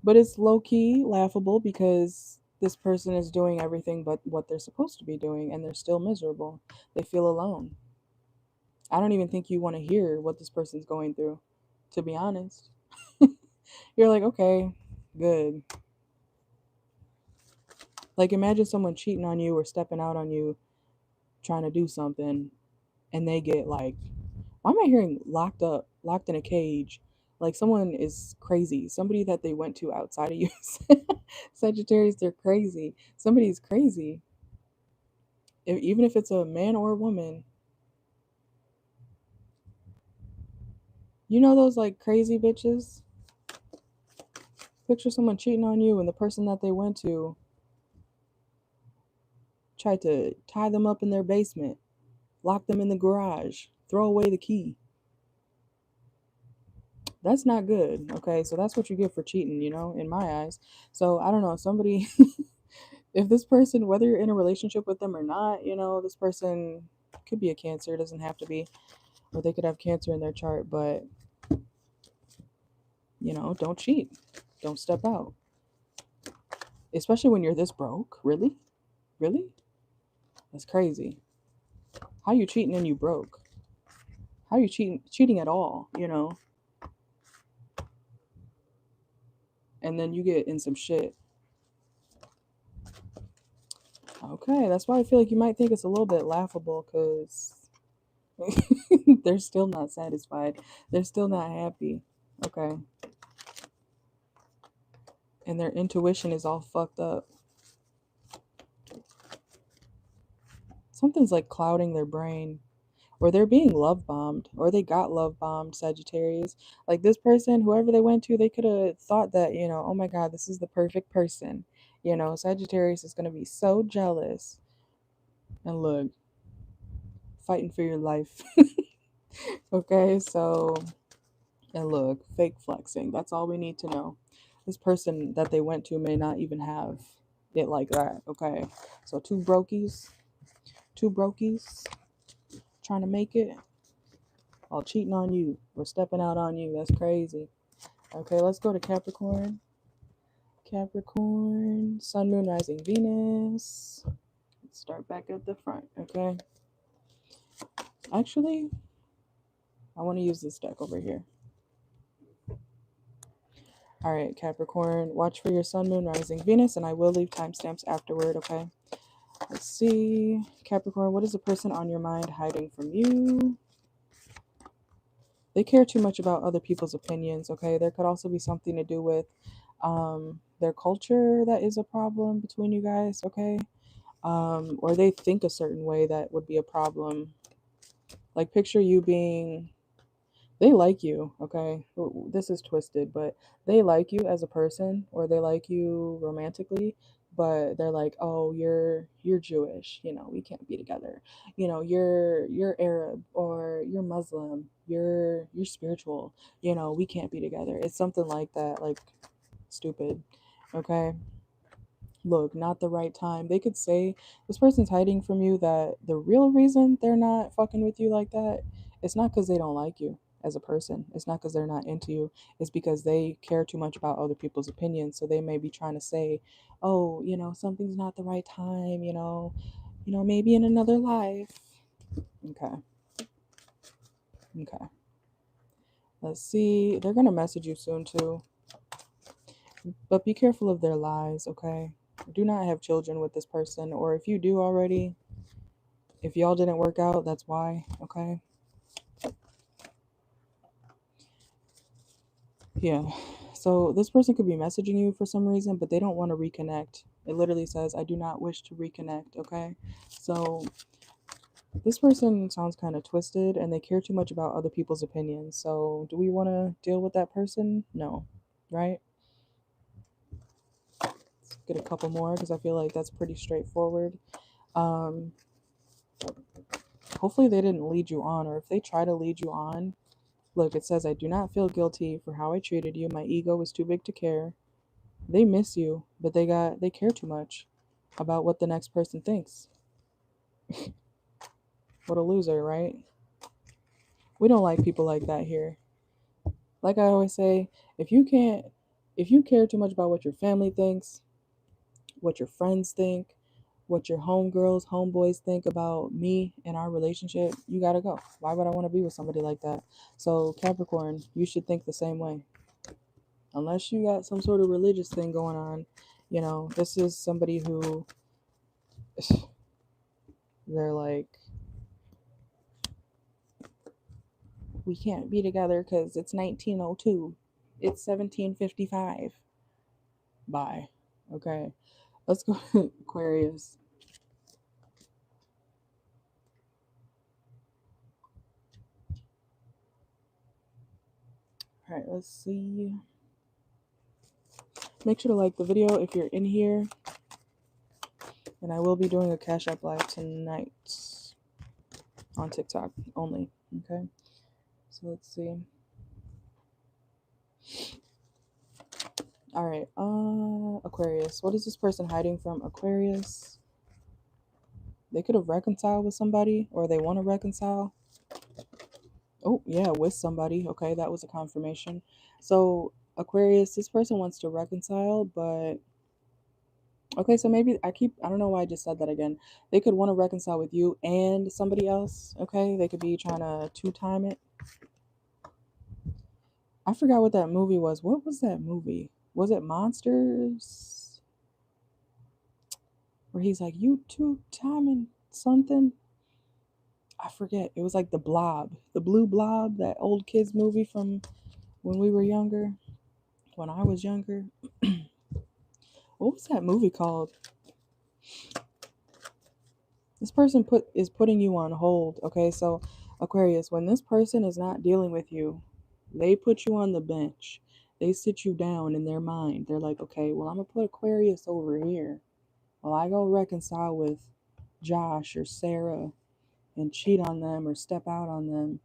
S1: But it's low key laughable because this person is doing everything but what they're supposed to be doing and they're still miserable. They feel alone. I don't even think you want to hear what this person's going through, to be honest. You're like, okay, good. Like, imagine someone cheating on you or stepping out on you, trying to do something, and they get like, why am I hearing locked up, locked in a cage? Like someone is crazy. Somebody that they went to outside of you. Sagittarius, they're crazy. Somebody's crazy. Even if it's a man or a woman, you know those like crazy bitches? Picture someone cheating on you and the person that they went to tried to tie them up in their basement, lock them in the garage, throw away the key. That's not good. Okay, so that's what you get for cheating, in my eyes. So I don't know, somebody, if this person, whether you're in a relationship with them or not, this person could be a Cancer, it doesn't have to be, or they could have Cancer in their chart, but don't cheat, don't step out, especially when you're this broke. Really, really, that's crazy. How you cheating and you broke? How you cheating at all? And then you get in some shit. Okay, that's why I feel like you might think it's a little bit laughable, because they're still not satisfied. They're still not happy. Okay. And their intuition is all fucked up. Something's like clouding their brain. Or they're being love bombed. Or they got love bombed, Sagittarius. Like this person, whoever they went to, they could have thought that, oh my God, this is the perfect person. Sagittarius is going to be so jealous. And look, fighting for your life. Okay, so, and look, fake flexing. That's all we need to know. This person that they went to may not even have it like that. Okay, so two brokies trying to make it while cheating on you or stepping out on you. That's crazy. Okay, let's go to Capricorn. Capricorn, Sun, Moon, Rising, Venus. Let's start back at the front. Okay, actually, I want to use this deck over here. All right, Capricorn, watch for your Sun, Moon, Rising, Venus, and I will leave timestamps afterward, okay? Let's see. Capricorn, what is the person on your mind hiding from you? They care too much about other people's opinions, okay? There could also be something to do with their culture that is a problem between you guys, okay? Or they think a certain way that would be a problem. Like, picture you being... They like you, okay? This is twisted, but they like you as a person, or they like you romantically, but they're like, oh, you're Jewish, we can't be together. You're Arab, or you're Muslim, you're spiritual, we can't be together. It's something like that, like stupid, okay? Look, not the right time. They could say this person's hiding from you that the real reason they're not fucking with you like that, it's not because they don't like you as a person. It's not because they're not into you. It's because they care too much about other people's opinions. So they may be trying to say, oh, something's not the right time, maybe in another life. Okay. Okay. Let's see. They're gonna message you soon too. But be careful of their lies, okay? Do not have children with this person, or if you do already, if y'all didn't work out, that's why, okay? Yeah. So this person could be messaging you for some reason, but they don't want to reconnect. It literally says, I do not wish to reconnect, okay? So this person sounds kind of twisted, and they care too much about other people's opinions. So do we want to deal with that person? No, right? Let's get a couple more, because I feel like that's pretty straightforward. Hopefully they didn't lead you on, or if they try to lead you on, look, it says, I do not feel guilty for how I treated you. My ego was too big to care. They miss you, but they care too much about what the next person thinks. What a loser, right? We don't like people like that here. Like I always say, if you care too much about what your family thinks, what your friends think, what your homegirls, homeboys think about me and our relationship, you gotta go. Why would I want to be with somebody like that? So Capricorn, you should think the same way. Unless you got some sort of religious thing going on, this is somebody who they're like, we can't be together because it's 1902. It's 1755. Bye. Okay. Let's go to Aquarius. right, let's see. Make sure to like the video if you're in here. And I will be doing a Cash App Live tonight on TikTok only. Okay, so let's see. All right, Aquarius. What is this person hiding from Aquarius? They could have reconciled with somebody, or they want to reconcile. Oh, yeah, with somebody. Okay, that was a confirmation. So, Aquarius, this person wants to reconcile, but okay, so maybe I don't know why I just said that again. They could want to reconcile with you and somebody else. Okay, they could be trying to two-time it. I forgot what that movie was. What was that movie? Was it Monsters? Where he's like, you two-timing something? I forget. It was like The Blob. The Blue Blob, that old kids movie from when we were younger. When I was younger. What was that movie called? This person is putting you on hold. Okay, so Aquarius, when this person is not dealing with you, they put you on the bench. They sit you down in their mind. They're like, okay, well, I'm gonna put Aquarius over here. Well, I go reconcile with Josh or Sarah and cheat on them or step out on them.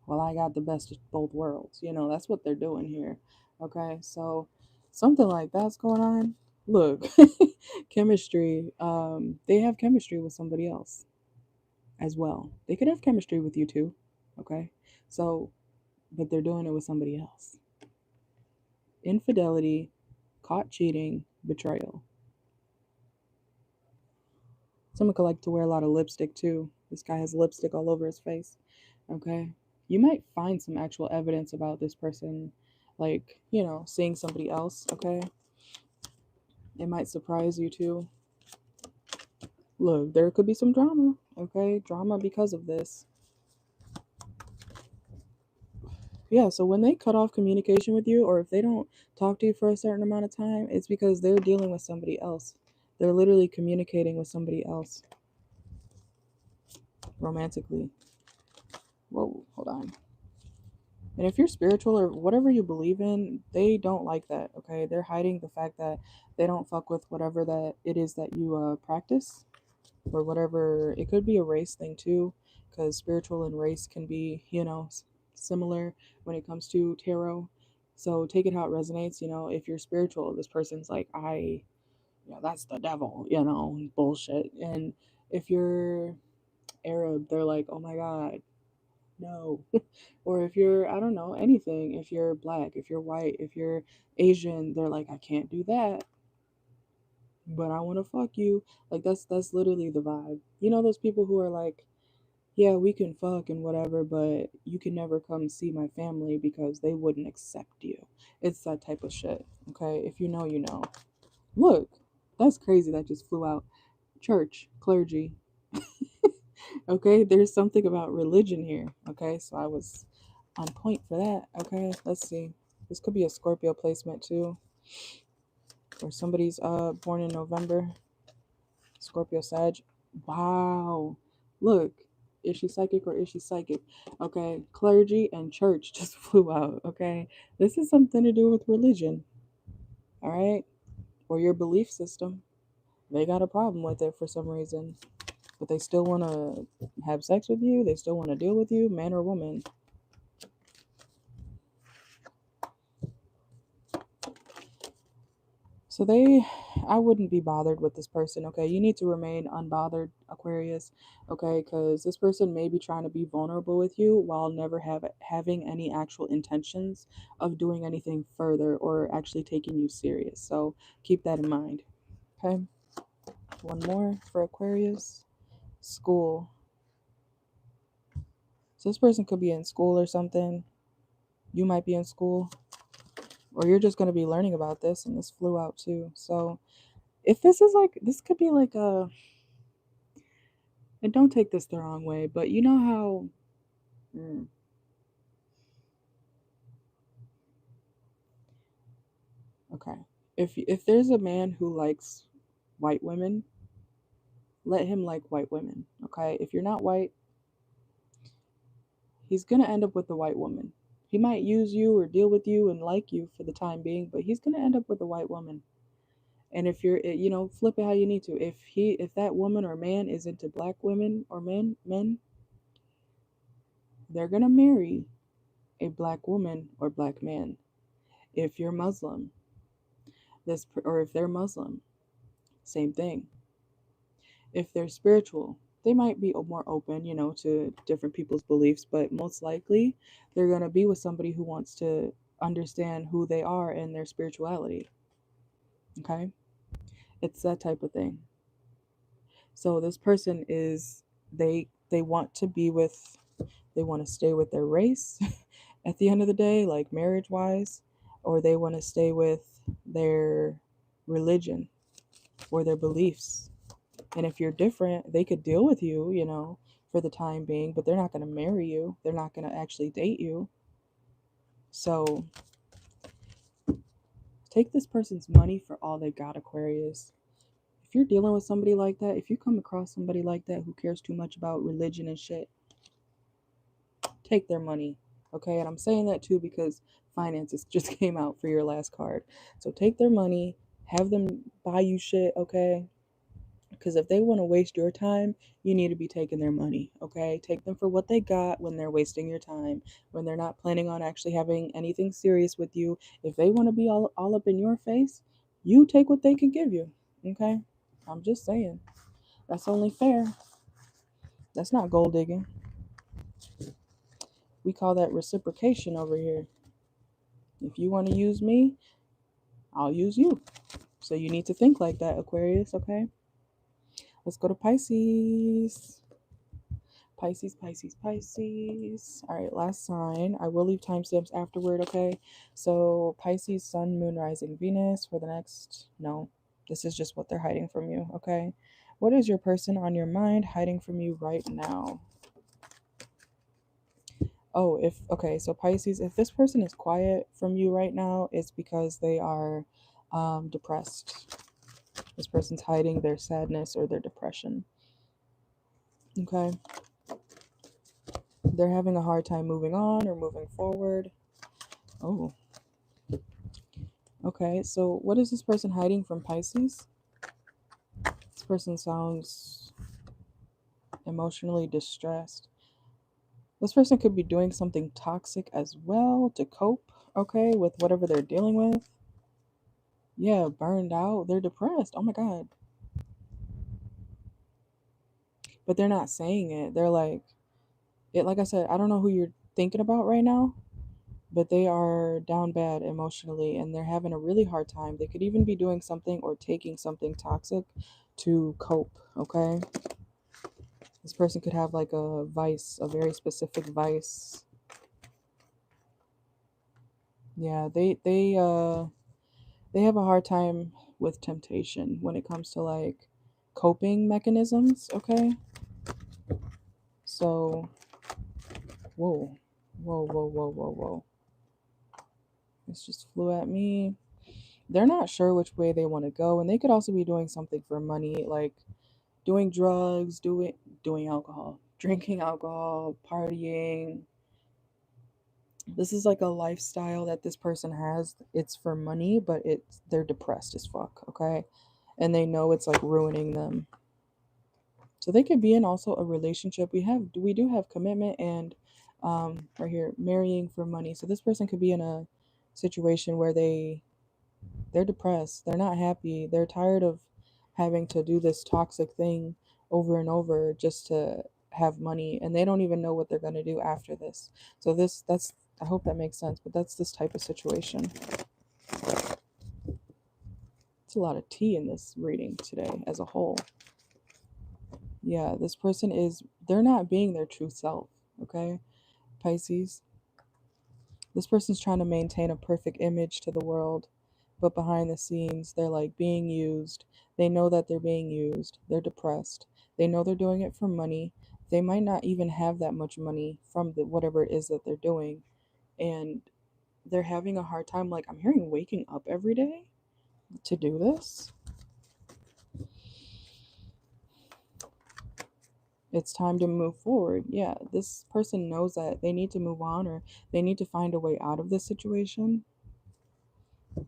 S1: Well, I got the best of both worlds. You know, that's what they're doing here. Okay, so something like that's going on. Look, chemistry. They have chemistry with somebody else as well. They could have chemistry with you too. Okay, so but they're doing it with somebody else. Infidelity, caught cheating, betrayal. Someone could like to wear a lot of lipstick too. This guy has lipstick all over his face. Okay. You might find some actual evidence about this person, like, seeing somebody else. Okay. It might surprise you too. Look, there could be some drama. Okay. Drama because of this. Yeah. So when they cut off communication with you, or if they don't talk to you for a certain amount of time, it's because they're dealing with somebody else. They're literally communicating with somebody else romantically. Whoa, hold on. And if you're spiritual or whatever you believe in, they don't like that, okay? They're hiding the fact that they don't fuck with whatever that it is that you practice, or whatever. It could be a race thing too, because spiritual and race can be, similar when it comes to tarot. So take it how it resonates. If you're spiritual, this person's like, that's the devil, bullshit. And if you're Arab, they're like, oh my God, no. Or if you're, I don't know, anything, if you're black, if you're white, if you're Asian, they're like, I can't do that, but I want to fuck you. Like that's literally the vibe. Those people who are like, yeah, we can fuck and whatever, but you can never come see my family because they wouldn't accept you. It's that type of shit. Okay, if you know, you know. Look, that's crazy. That just flew out. Church, clergy. Okay, there's something about religion here. Okay, so I was on point for that. Okay, let's see. This could be a Scorpio placement too, or somebody's born in November. Scorpio, Sag. Wow, look, is she psychic or is she psychic? Okay, clergy and church just flew out. Okay, this is something to do with religion. All right, or your belief system. They got a problem with it for some reason, but they still want to have sex with you. They still want to deal with you, man or woman. So I wouldn't be bothered with this person, okay? You need to remain unbothered, Aquarius, okay? Because this person may be trying to be vulnerable with you while never having any actual intentions of doing anything further or actually taking you serious. So keep that in mind, okay? One more for Aquarius. School. So this person could be in school or something. You might be in school, or you're just going to be learning about this, and this flew out too. So if this is like, this could be like and don't take this the wrong way, but you know how, okay, if there's a man who likes white women, let him like white women, okay? If you're not white, he's gonna end up with the white woman. He might use you or deal with you and like you for the time being, but he's going to end up with a white woman. And if you're, flip it how you need to. If that woman or man is into black women or men, they're going to marry a black woman or black man. If you're Muslim, or if they're Muslim, same thing. If they're spiritual, they might be more open, to different people's beliefs, but most likely they're going to be with somebody who wants to understand who they are and their spirituality. Okay? It's that type of thing. So this person they want to stay with their race at the end of the day, like marriage wise, or they want to stay with their religion or their beliefs. And if you're different, they could deal with you, for the time being, but they're not going to marry you. They're not going to actually date you. So take this person's money for all they got, Aquarius. If you're dealing with somebody like that, if you come across somebody like that who cares too much about religion and shit, take their money. Okay? And I'm saying that too because finances just came out for your last card. So take their money, have them buy you shit, okay? Because if they want to waste your time, you need to be taking their money, okay? Take them for what they got when they're wasting your time, when they're not planning on actually having anything serious with you. If they want to be all up in your face, you take what they can give you, okay? I'm just saying. That's only fair. That's not gold digging. We call that reciprocation over here. If you want to use me, I'll use you. So you need to think like that, Aquarius, okay? Let's go to Pisces. Pisces. All right, last sign. I will leave timestamps afterward, okay? So Pisces, Sun, Moon, Rising, Venus for the next... No, this is just what they're hiding from you, okay? What is your person on your mind hiding from you right now? Oh, so Pisces, if this person is quiet from you right now, it's because they are depressed. This person's hiding their sadness or their depression. Okay. They're having a hard time moving on or moving forward. Oh. Okay, so what is this person hiding from Pisces? This person sounds emotionally distressed. This person could be doing something toxic as well to cope, okay, with whatever they're dealing with. Yeah, burned out. They're depressed. Oh my God. But they're not saying it. They're like I said, I don't know who you're thinking about right now, but they are down bad emotionally and they're having a really hard time. They could even be doing something or taking something toxic to cope, okay? This person could have like a vice, a very specific vice. Yeah, they have a hard time with temptation when it comes to like coping mechanisms, okay? So, whoa. This just flew at me. They're not sure which way they want to go, and they could also be doing something for money, like doing drugs, doing alcohol, drinking alcohol, partying. This is like a lifestyle that this person has. It's for money, but they're depressed as fuck, okay? And they know it's like ruining them. So they could be in also a relationship. We do have commitment and right here, marrying for money. So this person could be in a situation where they're depressed. They're not happy. They're tired of having to do this toxic thing over and over just to have money, and they don't even know what they're going to do after this. So that's I hope that makes sense, but that's this type of situation. It's a lot of tea in this reading today as a whole. Yeah, this person they're not being their true self, okay? Pisces. This person's trying to maintain a perfect image to the world, but behind the scenes, they're like being used. They know that they're being used. They're depressed. They know they're doing it for money. They might not even have that much money from whatever it is that they're doing. And they're having a hard time. Like, I'm hearing waking up every day to do this. It's time to move forward. Yeah, this person knows that they need to move on, or they need to find a way out of this situation.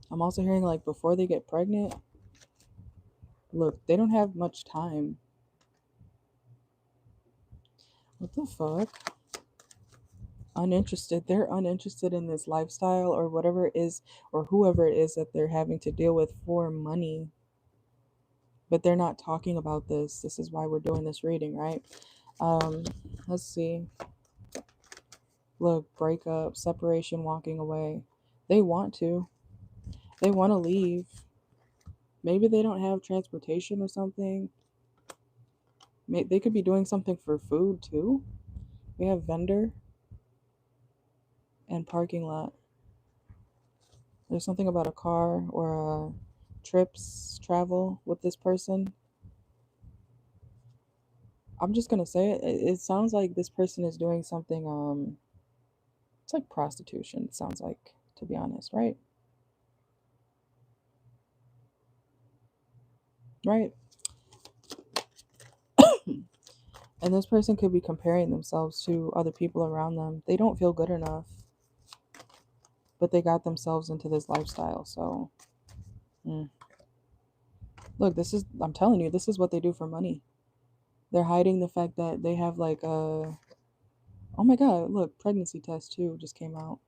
S1: I'm also hearing like before they get pregnant, look, they don't have much time. What the fuck? Uninterested. They're uninterested in this lifestyle or whatever it is, or whoever it is that they're having to deal with for money. But they're not talking about this. This is why we're doing this reading, right? Um, let's see. Look, breakup, separation, walking away. They want to. They want to leave. Maybe they don't have transportation or something. They could be doing something for food too. We have vendor and parking lot. There's something about a car or travel with this person. I'm just gonna say it. It sounds like this person is doing something. It's like prostitution. It sounds like, to be honest, right? Right. And this person could be comparing themselves to other people around them. They don't feel good enough, but they got themselves into this lifestyle. So, look, I'm telling you, this is what they do for money. They're hiding the fact that they have like a, oh my God, look, pregnancy test too just came out.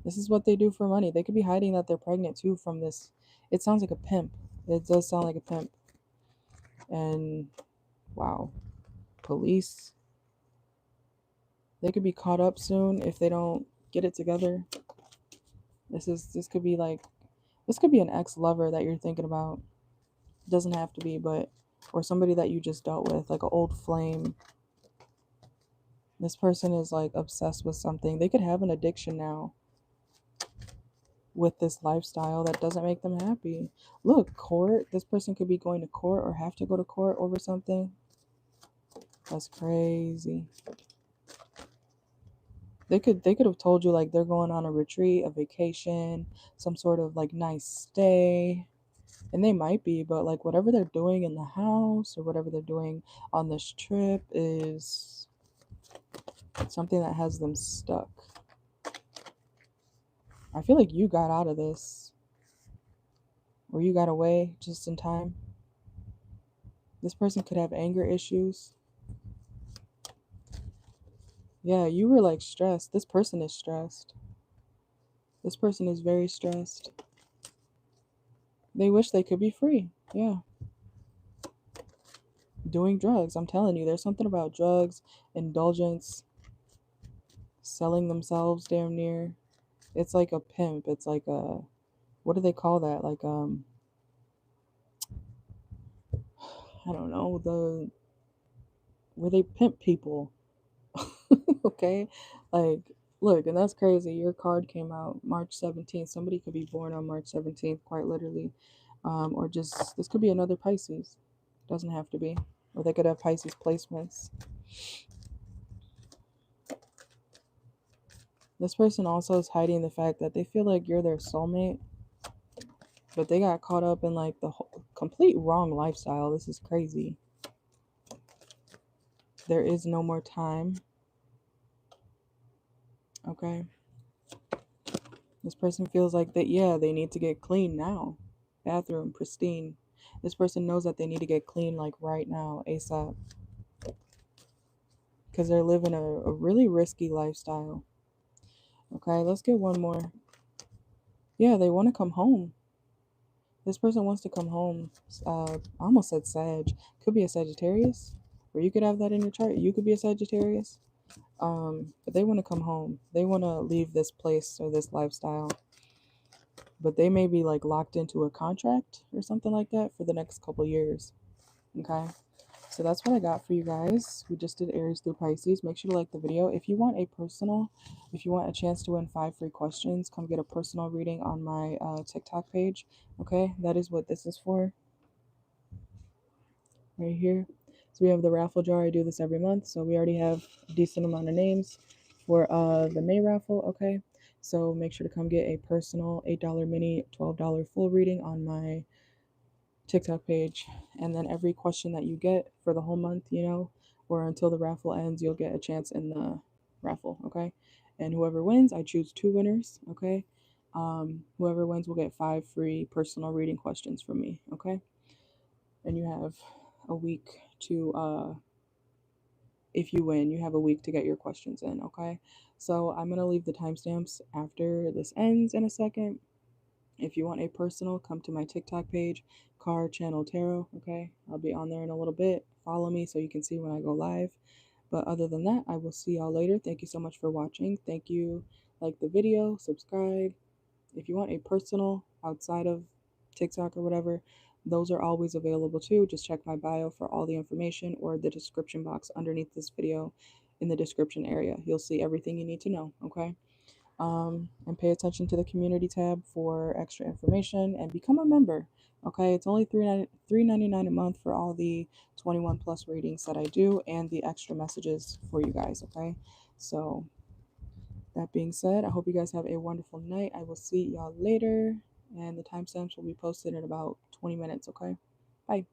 S1: This is what they do for money. They could be hiding that they're pregnant too from this. It sounds like a pimp. It does sound like a pimp. And wow, police. They could be caught up soon if they don't get it together. This could be like, this could be an ex-lover that you're thinking about. It doesn't have to be, but, or somebody that you just dealt with, like an old flame. This person is like obsessed with something. They could have an addiction now with this lifestyle that doesn't make them happy. Look, court. This person could be going to court or have to go to court over something. That's crazy. They could have told you like they're going on a retreat, a vacation, some sort of like nice stay. And they might be, but like whatever they're doing in the house or whatever they're doing on this trip is something that has them stuck. I feel like you got out of this, or you got away just in time. This person could have anger issues. Yeah, you were like stressed. This person is stressed. This person is very stressed. They wish they could be free. Yeah. Doing drugs. I'm telling you, there's something about drugs, indulgence, selling themselves damn near. It's like a pimp. It's like a, what do they call that? Like, I don't know, where they pimp people. Okay? Like, look, and that's crazy. Your card came out March 17th. Somebody could be born on March 17th, quite literally. Or just, this could be another Pisces. Doesn't have to be. Or they could have Pisces placements. This person also is hiding the fact that they feel like you're their soulmate, but they got caught up in like the whole, complete wrong lifestyle. This is crazy. There is no more time. Okay. This person feels like that, yeah, they need to get clean now. Bathroom, pristine. This person knows that they need to get clean like right now, ASAP. Because they're living a really risky lifestyle. Okay, let's get one more. Yeah, they want to come home. This person wants to come home. I almost said Sag. Could be a Sagittarius. Or you could have that in your chart. You could be a Sagittarius. But they want to come home. They want to leave this place or this lifestyle. But they may be like locked into a contract or something like that for the next couple years. Okay. So that's what I got for you guys. We just did Aries through Pisces. Make sure to like the video. If you want a chance to win 5 free questions, come get a personal reading on my TikTok page. Okay, that is what this is for. Right here. So we have the raffle jar. I do this every month. So we already have a decent amount of names for the May raffle. Okay. So make sure to come get a personal $8 mini, $12 full reading on my TikTok page. And then every question that you get for the whole month, or until the raffle ends, you'll get a chance in the raffle, okay? And whoever wins, I choose 2 winners, okay? Whoever wins will get 5 free personal reading questions from me, okay? And you have a week to, if you win, you have a week to get your questions in, okay? So I'm gonna leave the timestamps after this ends in a second. If you want a personal, come to my TikTok page, CarChanneledTarot, okay? I'll be on there in a little bit. Follow me so you can see when I go live. But other than that, I will see y'all later. Thank you so much for watching. Thank you. Like the video, subscribe. If you want a personal outside of TikTok or whatever, those are always available too. Just check my bio for all the information or the description box underneath this video in the description area. You'll see everything you need to know, okay? And pay attention to the community tab for extra information and become a member. Okay, it's only $3.99 a month for all the 21 plus readings that I do and the extra messages for you guys. Okay, so that being said, I hope you guys have a wonderful night. I will see y'all later, and the timestamps will be posted in about 20 minutes. Okay, bye.